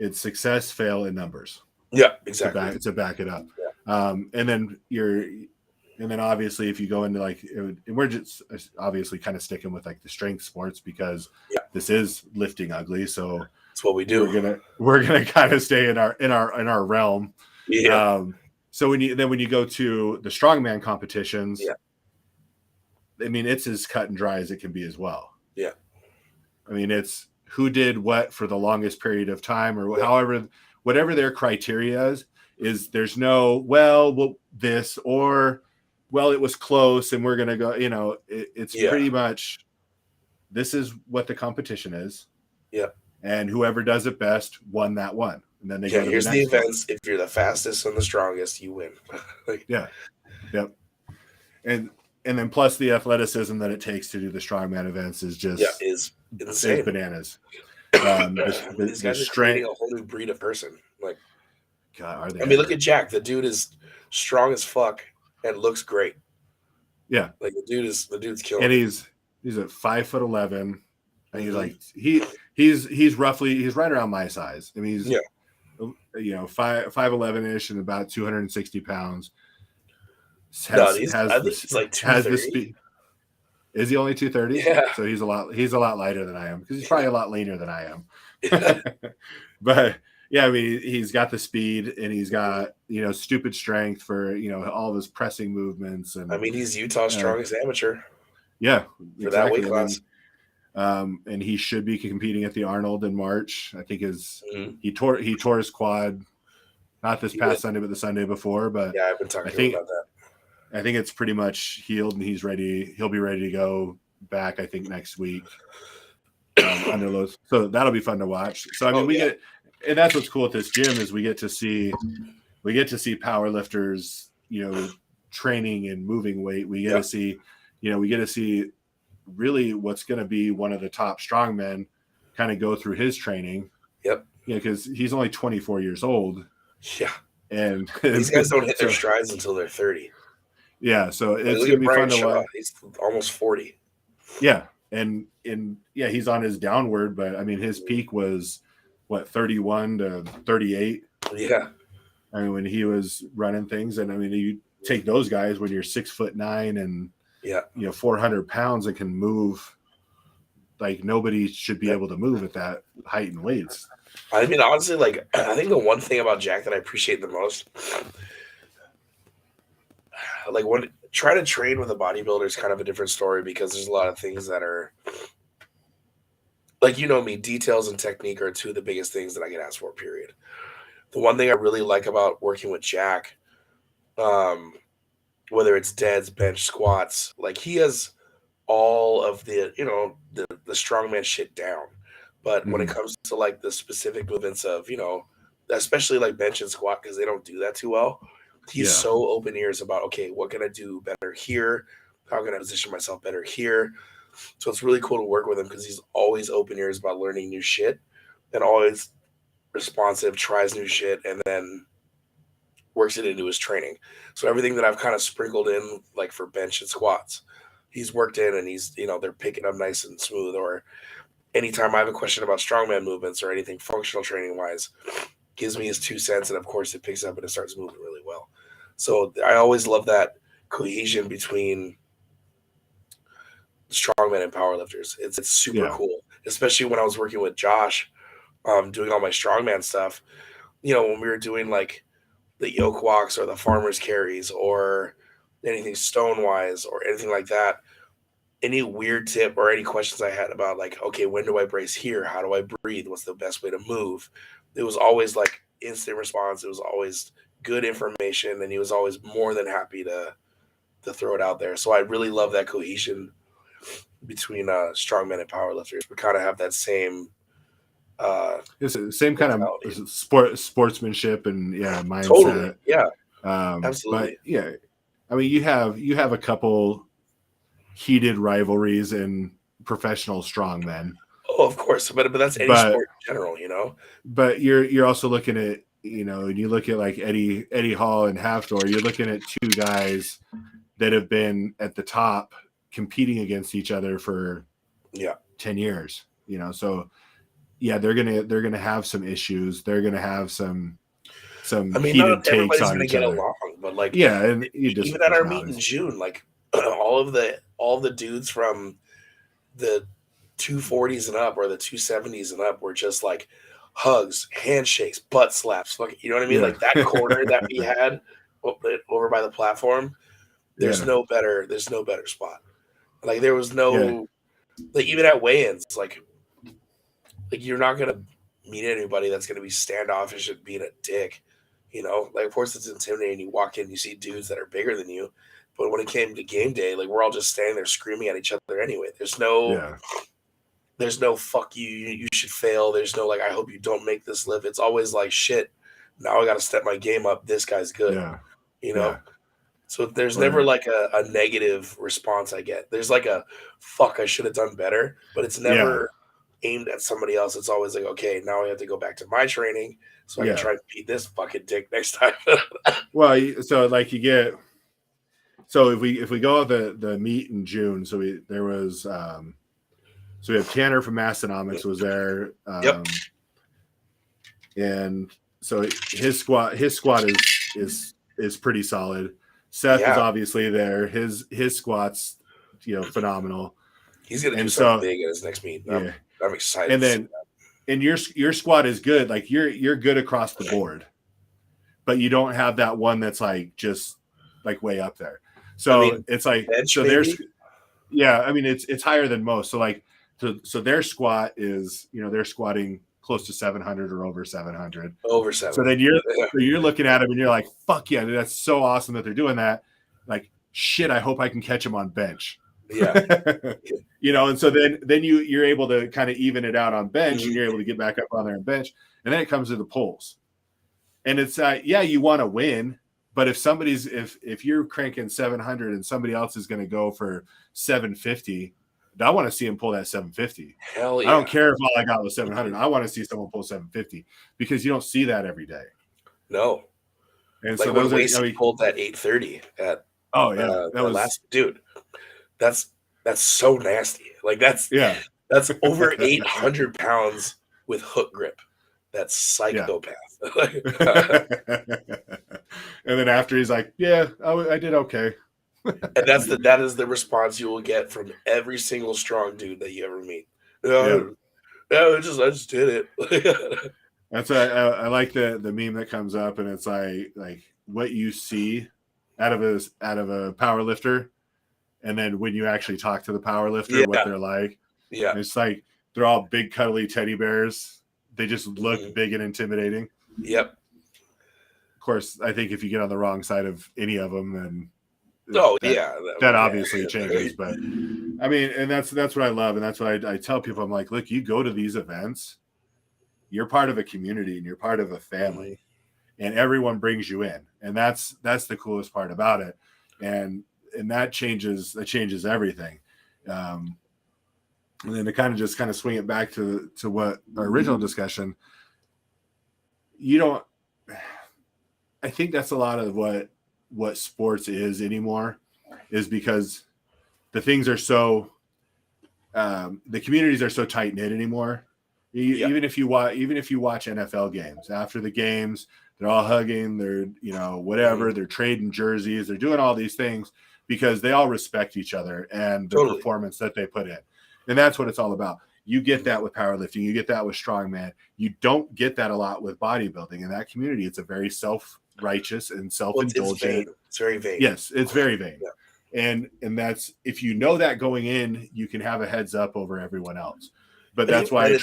It's success, fail, in numbers. Yeah, exactly. To back it up. Yeah. And then obviously if you go into like, and we're just obviously kind of sticking with like the strength sports because this is lifting ugly. So that's what we do. We're gonna kind of stay in our realm. Yeah. So when you go to the strongman competitions, I mean, it's as cut and dry as it can be as well. Yeah. I mean, it's who did what for the longest period of time or however, whatever their criteria is there's no, this or, it was close and we're going to go, you know, it's pretty much, this is what the competition is. Yeah. And whoever does it best won that one. And then they go to here's the events. If you're the fastest and the strongest, you win. Yep. And then plus the athleticism that it takes to do the strongman events is just is insane. Is bananas. These guys are creating a whole new breed of person. Like, God, are they? I mean, look at Jack. The dude is strong as fuck and looks great. Yeah, like the dude's killing. And he's at 5'11", and he's like he's right around my size. I mean, he's 5'11" ish and about 260 pounds. I think he's like 230. Has the speed. Is he only 230? Yeah. So he's a lot lighter than I am because he's probably a lot leaner than I am. But yeah, I mean, he's got the speed and he's got, stupid strength for, all of his pressing movements. And I mean, he's Utah's strongest amateur. Yeah. For that weight class. And he should be competing at the Arnold in March. I think he tore his quad, not this past Sunday, but the Sunday before. But yeah, I've been talking about that. I think it's pretty much healed and he's ready. He'll be ready to go back, I think, next week. Under lows. So that'll be fun to watch. So I mean, and that's what's cool at this gym is we get to see power lifters, training and moving weight. We get to see, really what's going to be one of the top strongmen kind of go through his training. Yep. Because he's only 24 years old. Yeah. And these guys don't hit their strides until they're 30. Yeah, so it's going to be fun to watch. He's almost 40. Yeah, and he's on his downward, but I mean, his peak was 31 to 38. Yeah, I mean, when he was running things, and I mean, you take those guys when you're 6'9" and 400 pounds and can move like nobody should be able to move at that height and weights. I mean, honestly, like I think the one thing about Jack that I appreciate the most. Like when trying to train with a bodybuilder is kind of a different story because there's a lot of things that are like, me, details and technique are two of the biggest things that I can ask for, period. The one thing I really like about working with Jack, whether it's deads, bench, squats, like he has all of the, the strongman shit down. But when it comes to like the specific movements of, especially like bench and squat, because they don't do that too well. He's so open ears about, okay, what can I do better here? How can I position myself better here? So it's really cool to work with him because he's always open ears about learning new shit and always responsive, tries new shit, and then works it into his training. So everything that I've kind of sprinkled in, like for bench and squats, he's worked in and he's, they're picking up nice and smooth. Or anytime I have a question about strongman movements or anything functional training wise, gives me his 2 cents, and of course it picks up and it starts moving really well. So I always love that cohesion between strongmen and powerlifters. It's super cool, especially when I was working with Josh, doing all my strongman stuff. When we were doing like the yoke walks or the farmer's carries or anything stone wise or anything like that, any weird tip or any questions I had about like, okay, when do I brace here? How do I breathe? What's the best way to move? It was always like instant response. It was always good information, and he was always more than happy to throw it out there. So I really love that cohesion between strongmen and powerlifters. We kind of have that same It's the same kind of sportsmanship and mindset. Totally, yeah, But absolutely. yeah, I mean, you have a couple heated rivalries in professional strongmen. Oh, of course, but that's any But sport in general, you know. but you're also looking at, and you look at like Eddie Hall and Hafthor, you're looking at two guys that have been at the top competing against each other for 10 years, so yeah, they're gonna have some issues. They're gonna have some I mean, heated not takes everybody's on gonna each get other. along, but like, Yeah, and you just even at our meet in personalities. June, like all the dudes from the 240s and up or the 270s and up were just like hugs, handshakes, butt slaps. Like, you know what I mean? Yeah. Like that corner that we had over by the platform, there's Yeah. no better spot. Like there was Yeah. no, like even at weigh-ins, like you're not gonna meet anybody that's gonna be standoffish and being a dick. You know, like of course it's intimidating. You walk in, you see dudes that are bigger than you, but when it came to game day, like we're all just standing there screaming at each other anyway. Yeah. There's no fuck you, you should fail. There's no like I hope you don't make this lift. It's always like shit. Now I got to step my game up. This guy's good, Yeah. you know. Yeah. So there's Or, never like a negative response I get. There's like a fuck I should have done better, but it's never aimed at somebody else. It's always like, okay, now I have to go back to my training so I can try and beat this fucking dick next time. well, so like you get, so if we go the meet in June, so there was so we have Tanner from Massonomics was there. Yep. And so his squat is pretty solid. Seth is obviously there. His squats, phenomenal. He's gonna do something big in his next meet. I'm excited. And then, and your squat is good. Like you're good across the board, but you don't have that one that's like just like way up there. So it's like so there's I mean it's higher than most. So like so their squat is they're squatting close to 700 or over 700. Over 700. So then you're looking at them and you're like, fuck yeah, that's so awesome that they're doing that. Like shit, I hope I can catch them on bench. Yeah. And so then you're able to kind of even it out on bench and you're able to get back up on there and bench. And then it comes to the pulls. And it's you want to win, but if you're cranking 700 and somebody else is going to go for 750, I want to see him pull that 750. Hell yeah. I don't care if all I got was 700. I want to see someone pull 750 because you don't see that every day. No. And like so when Lacey pulled that 830 at that was last dude. That's so nasty. Like that's over 800 pounds with hook grip. That's psychopath. And then after he's like, I did okay. And that is the response you will get from every single strong dude that you ever meet. I just did it. That's I like the meme that comes up, and it's like what you see out of a power lifter, and then when you actually talk to the power lifter, what they're like. Yeah, it's like they're all big cuddly teddy bears. They just look big and intimidating. Yep. Of course, I think if you get on the wrong side of any of them, then that obviously changes. But I mean, and that's what I love, and that's what I tell people. I'm like, look, you go to these events, you're part of a community and you're part of a family, and everyone brings you in, and that's the coolest part about it, and that changes everything. And then to kind of swing it back to what our original discussion, I think that's a lot of what sports is anymore, is because the things are so the communities are so tight knit anymore. Even if you watch NFL games, after the games, they're all hugging, they're whatever, they're trading jerseys, they're doing all these things because they all respect each other and the performance that they put in. And that's what it's all about. You get that with powerlifting, you get that with strongman. You don't get that a lot with bodybuilding. In that community, it's a very self-righteous and self-indulgent. It's very vain. Yes, it's very vain. Yeah. And that's, if you know that going in, you can have a heads up over everyone else. But that's why it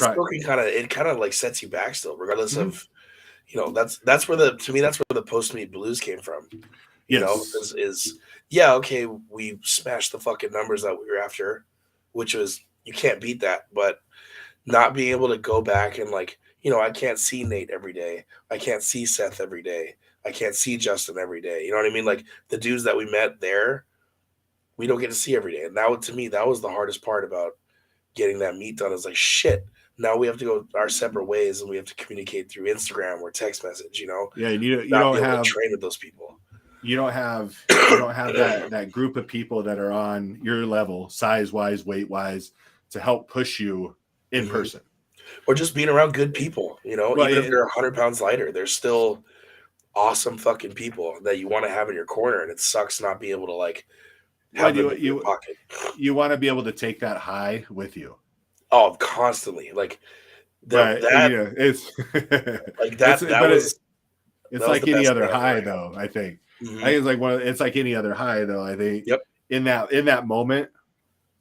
kind of like sets you back still, regardless of, that's where the post-meet blues came from. Okay, we smashed the fucking numbers that we were after, which was, you can't beat that, but not being able to go back and like, I can't see Nate every day. I can't see Seth every day. I can't see Justin every day. You know what I mean? Like the dudes that we met there, we don't get to see every day. And that to me, that was the hardest part about getting that meet done. Is like, shit, now we have to go our separate ways and we have to communicate through Instagram or text message, Yeah, and you not don't be able have to train with those people. you don't have that group of people that are on your level, size wise, weight wise, to help push you in person. Or just being around good people, Well, even if they're 100 pounds lighter, they're still awesome fucking people that you want to have in your corner. And it sucks not being able to like have them in your pocket. You want to be able to take that high with you. Oh, constantly. Like it's like any other high though, I think. Mm-hmm. I think it's like any other high though. I think in that moment,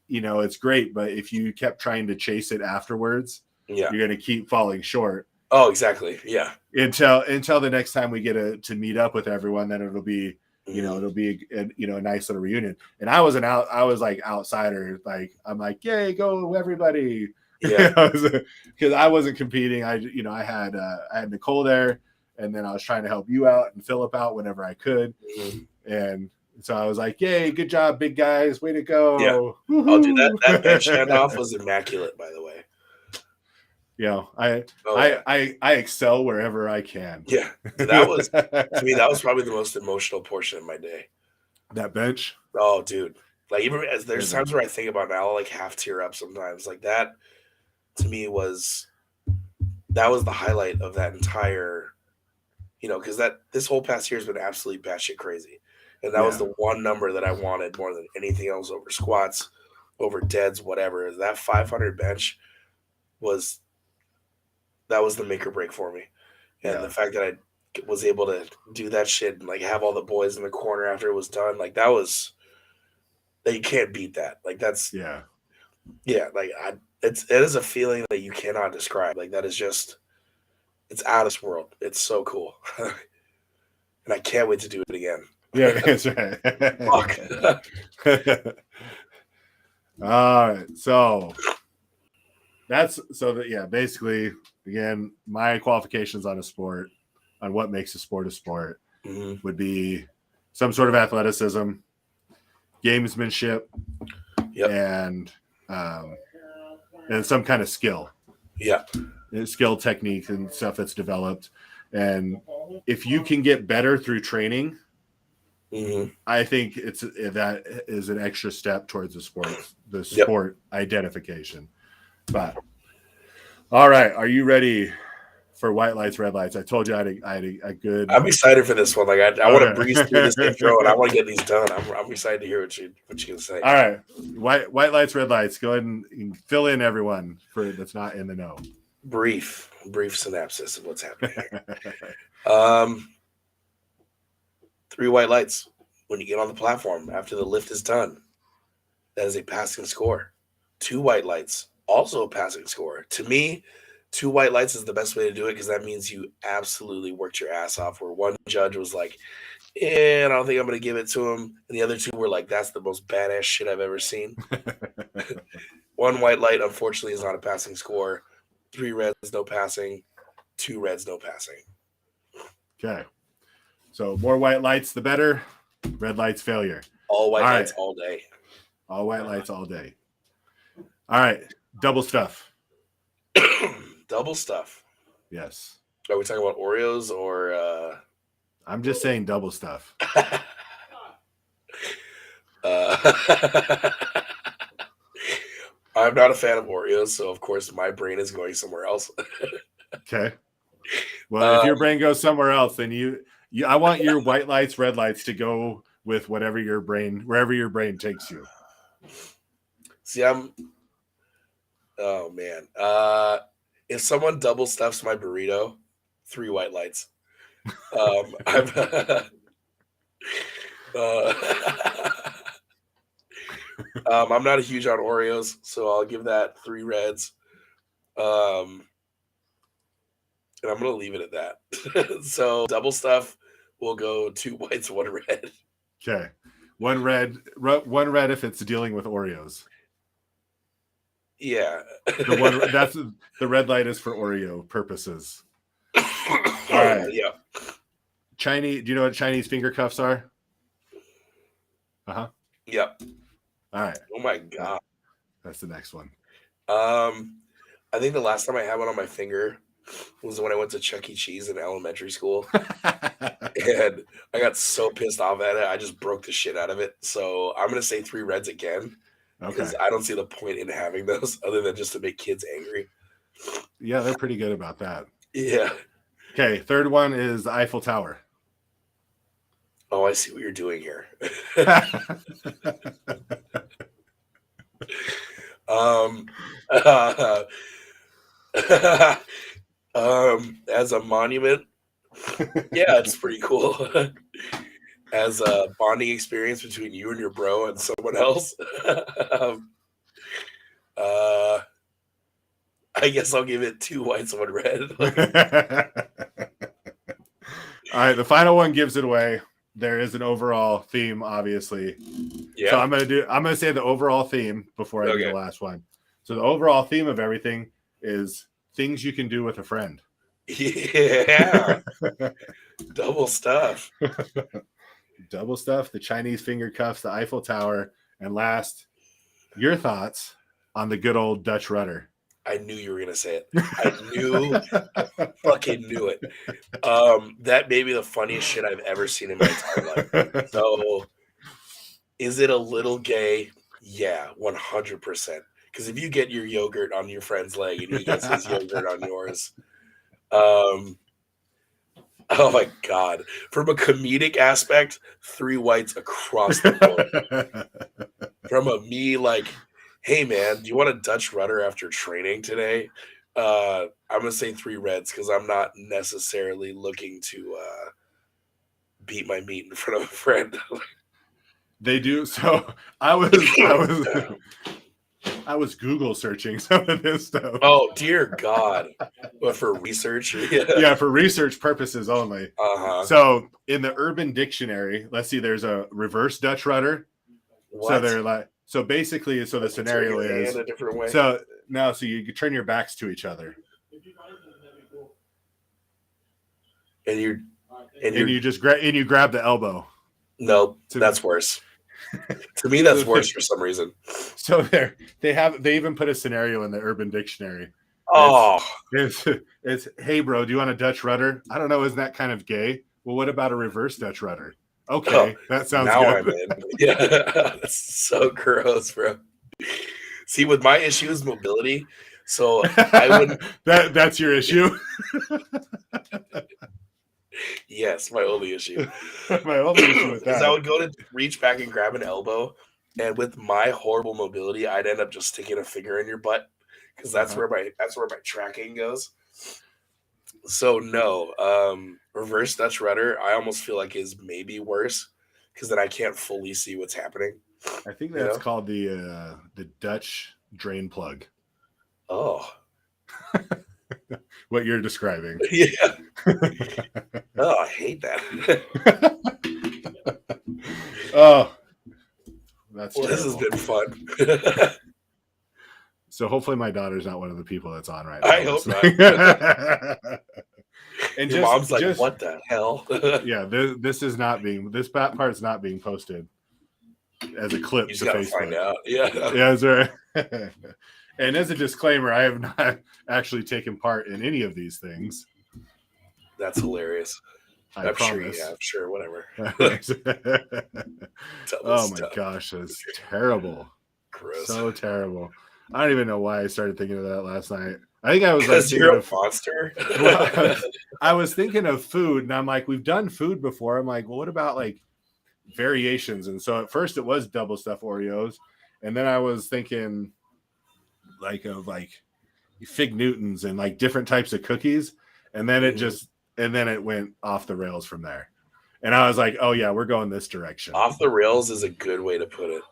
it's great, but if you kept trying to chase it afterwards, you're going to keep falling short. Oh, exactly. Yeah. Until the next time we get to meet up with everyone, then it'll be, it'll be a nice little reunion. And I was like outsider. Like, I'm like, yay, go everybody. Yeah. Because I wasn't competing. I had Nicole there, and then I was trying to help you out and Philip out whenever I could. Mm-hmm. And so I was like, yay, good job, big guys. Way to go. Yeah. Woo-hoo. Oh, dude, that bench standoff was immaculate, by the way. I excel wherever I can. Yeah. That was, to me, that was probably the most emotional portion of my day. That bench? Oh, dude. Like, even as there's times where I think about it now, I'll like half tear up sometimes. Like that, to me, that was the highlight of that entire, because this whole past year has been absolutely batshit crazy. And that was the one number that I wanted more than anything else over squats, over deads, whatever. That 500 bench was the make or break for me. And the fact that I was able to do that shit and like have all the boys in the corner after it was done, like that you can't beat that. Like that's like it is a feeling that you cannot describe. Like that is just, it's out of this world. It's so cool. And I can't wait to do it again. Yeah, that's right. Fuck. All right. So basically, again, my qualifications on what makes a sport would be some sort of athleticism, gamesmanship, and some kind of skill. Yeah. Skill, technique, and stuff that's developed. And if you can get better through training, I think that is an extra step towards the sport identification. But all right, are you ready for white lights, red lights? I told you I had a good. I'm excited for this one. Like I want to breeze through this intro, and I want to get these done. I'm excited to hear what you can say. All right, white lights, red lights. Go ahead and fill in everyone that's not in the know. Brief synopsis of what's happening here. 3 white lights when you get on the platform after the lift is done. That is a passing score. 2 white lights, also a passing score. To me, 2 white lights is the best way to do it because that means you absolutely worked your ass off. Where one judge was like, I don't think I'm going to give it to him. And the other 2 were like, that's the most badass shit I've ever seen. 1 white light, unfortunately, is not a passing score. 3 reds, no passing. 2 reds, no passing. Okay. So more white lights, the better. Red lights, failure. All white lights all day. All white lights all day. All right. Double stuff. Double stuff. Yes. Are we talking about Oreos or? I'm just saying double stuff. I'm not a fan of Oreos, so of course my brain is going somewhere else. Okay. Well, if your brain goes somewhere else, then I want your white lights, red lights to go with wherever your brain takes you. See, oh man. If someone double stuffs my burrito, 3 white lights. I'm not a huge on Oreos, so I'll give that 3 reds. And I'm going to leave it at that. So double stuff will go 2 whites, 1 red. Okay. 1 red if it's dealing with Oreos. Yeah. The one that's the red light is for Oreo purposes. All right. Yeah. Chinese. Do you know what Chinese finger cuffs are? Yep. All right. Oh my god. That's the next one. I think the last time I had one on my finger was when I went to Chuck E. Cheese in elementary school. And I got so pissed off at it, I just broke the shit out of it. So I'm going to say 3 reds again because Okay. I don't see the point in having those other than just to make kids angry. Yeah, they're pretty good about that. Yeah. Okay, third one is the Eiffel Tower. Oh, I see what you're doing here. As a monument, yeah, it's pretty cool. As a bonding experience between you and your bro and someone else, I guess I'll give it 2 whites, 1 red. All right, the final one gives it away. There is an overall theme, obviously. Yeah. So I'm gonna say the overall theme before I do the last one. So the overall theme of everything is things you can do with a friend. Yeah. Double stuff. Double stuff, the Chinese finger cuffs, the Eiffel Tower, and last, your thoughts on the good old Dutch rudder. I knew you were going to say it. I fucking knew it. That may be the funniest shit I've ever seen in my entire life. So, is it a little gay? Yeah, 100%. Because if you get your yogurt on your friend's leg and he gets his yogurt on yours, oh my God. From a comedic aspect, 3 whites across the board. From a me like, hey man, do you want a Dutch rudder after training today? I'm gonna say 3 reds because I'm not necessarily looking to beat my meat in front of a friend. They do. So I was Google searching some of this stuff. Oh dear God! But for research, yeah, for research purposes only. So in the Urban Dictionary, let's see, there's a reverse Dutch rudder. What? So they're like, so basically, so the scenario is a different way. So no, so you turn your backs to each other, and you just grab the elbow. Nope, that's worse. To me, that's worse for some reason. So they even put a scenario in the Urban Dictionary. Oh, it's hey bro, do you want a Dutch rudder? I don't know, isn't that kind of gay? Well, what about a reverse Dutch rudder? Okay, that sounds now good. I'm in. Yeah, that's so gross, bro. See, with my issue is mobility, so I wouldn't. That's your issue. Yes, my only issue. My only issue with that is I would go to reach back and grab an elbow, and with my horrible mobility, I'd end up just sticking a finger in your butt because that's where my tracking goes. So no, reverse Dutch rudder, I almost feel like is maybe worse because then I can't fully see what's happening. I think that's called the Dutch drain plug. Oh. What you're describing. Yeah. Oh, I hate that. Oh, that's well, terrible. This has been fun. So hopefully my daughter's not one of the people that's on right now. I hope not. And your mom's like, what the hell? Yeah, this part's not being posted as a clip to Facebook. Find out. Yeah. Yeah, that's right. And as a disclaimer, I have not actually taken part in any of these things. That's hilarious. I promise. Sure, whatever. Oh my gosh, that's terrible. Gross. So terrible. I don't even know why I started thinking of that last night. I think I was because you're a monster. I was thinking of food, and I'm like, we've done food before. I'm like, well, what about like variations? And so at first it was double stuffed Oreos, and then I was thinking of Fig Newtons and like different types of cookies, and then it went off the rails from there. And I was like, oh yeah, we're going this direction. Off the rails is a good way to put it.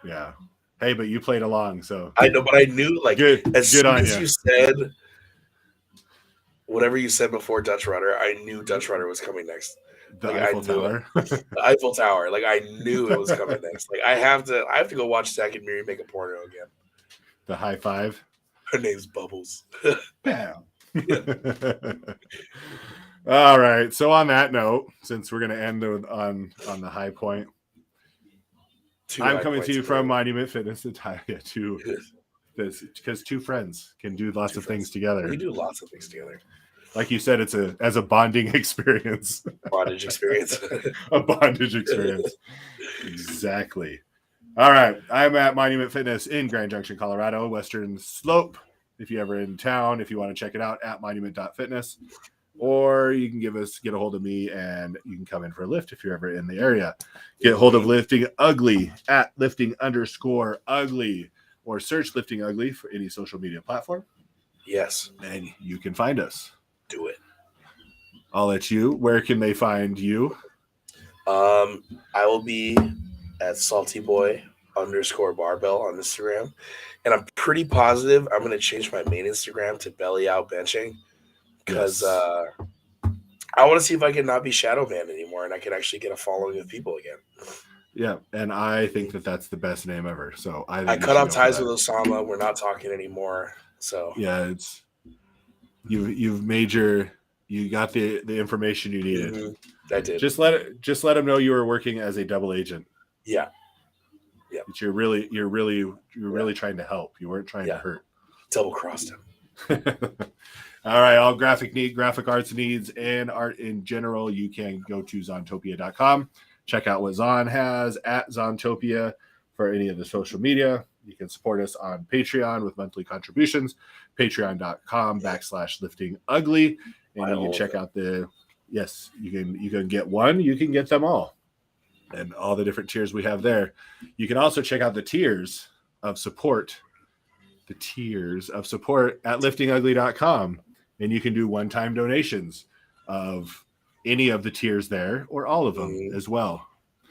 Yeah. Hey, but you played along, so I know, but I knew as soon as you said whatever you said before Dutch rudder, I knew Dutch rudder was coming next. The Eiffel Tower. The Eiffel Tower. Like I knew it was coming next. Like I have to go watch Zack and Miri make a porno again. The high five. Her name's Bubbles. Bam. All right. So on that note, since we're going to end on the high point, I'm coming to you from Monument Fitness because two friends can do lots of things together. We do lots of things together. Like you said, it's a bonding experience. Bondage experience. A bondage experience. Exactly. All right. I'm at Monument Fitness in Grand Junction, Colorado, Western Slope. If you're ever in town, if you want to check it out, at monument.fitness. Or you can get a hold of me and you can come in for a lift if you're ever in the area. Get hold of Lifting Ugly at lifting_ugly or search Lifting Ugly for any social media platform. Yes. And you can find us. Do it. I'll let you. Where can they find you? I will be at saltyboy_barbell on Instagram. And I'm pretty positive I'm going to change my main Instagram to belly out benching because I want to see if I can not be shadow banned anymore and I can actually get a following of people again. Yeah, and I think that that's the best name ever. So I cut off ties with Osama. We're not talking anymore. So yeah, it's you got the information you needed. Mm-hmm. I did. Just let them know you were working as a double agent. Yeah. Yeah. But you're really trying to help. You weren't trying to hurt. Double crossed him. All right, all graphic arts needs and art in general, you can go to zontopia.com. Check out what Zon has at Zontopia for any of the social media. You can support us on Patreon with monthly contributions, patreon.com/liftingugly. And you can check out you can get one, you can get them all. And all the different tiers we have there. You can also check out the tiers of support at liftingugly.com. And you can do one-time donations of any of the tiers there or all of them as well.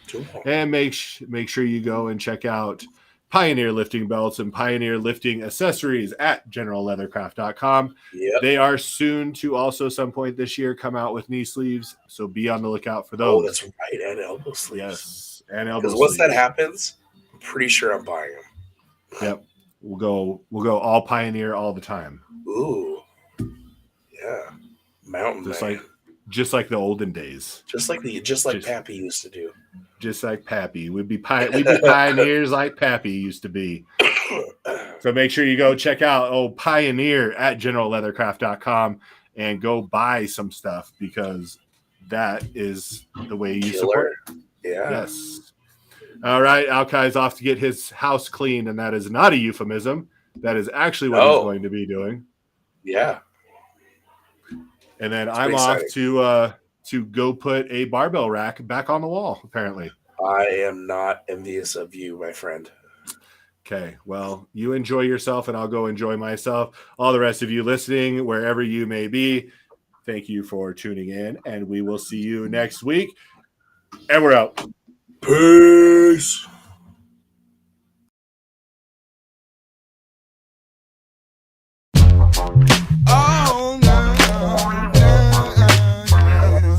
Cool. And make sure you go and check out Pioneer Lifting Belts and Pioneer Lifting Accessories at generalleathercraft.com. Yep. They are soon to also some point this year come out with knee sleeves. So be on the lookout for those. Oh, that's right. And elbow sleeves. Yes. And elbow sleeves. Because once that happens, I'm pretty sure I'm buying them. Yep. We'll go all Pioneer all the time. Ooh. Yeah. Mountain man. Just like the olden days. Just like Pappy used to do. Just like Pappy. We'd be pioneers like Pappy used to be. So make sure you go check out Pioneer at generalleathercraft.com and go buy some stuff because that is the way you support. Yeah. Yes. All right. Alkai's off to get his house clean, and that is not a euphemism. That is actually what he's going to be doing. Yeah. And then I'm off to go put a barbell rack back on the wall, apparently. I am not envious of you, my friend. Okay, well, you enjoy yourself, and I'll go enjoy myself. All the rest of you listening, wherever you may be, thank you for tuning in, and we will see you next week. And we're out. Peace. Oh, no.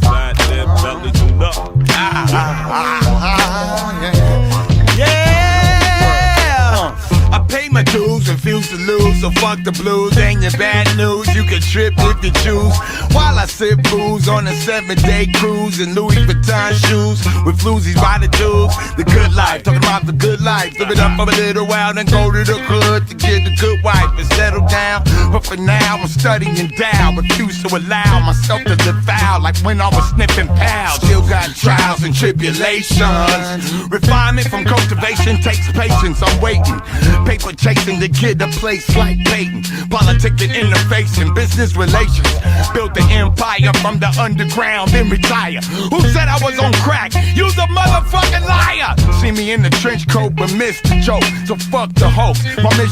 Flat lip, belly tuned up. Yeah. I pay my dues, refuse to lose, so fuck the blues. Ain't your bad news, you can trip if you choose. While I sip booze on a 7-day cruise in Louis Vuitton shoes with floozies by the tubes. The good life, talking about the good life. Live it up for a little while, then go to the hood to get a good wife and settle down. But for now, I'm studying down, refuse to allow myself to live foul like when I was sniffing pals. Still got trials and tribulations. Refinement from cultivation takes patience. I'm waiting, paper chasing to get a place like Peyton. Politics and interfacing, business relations. Built the empire from the underground, then retire. Who said I was on crack? You's a motherfucking liar. See me in the trench coat but missed the joke, so fuck the hoax. My mission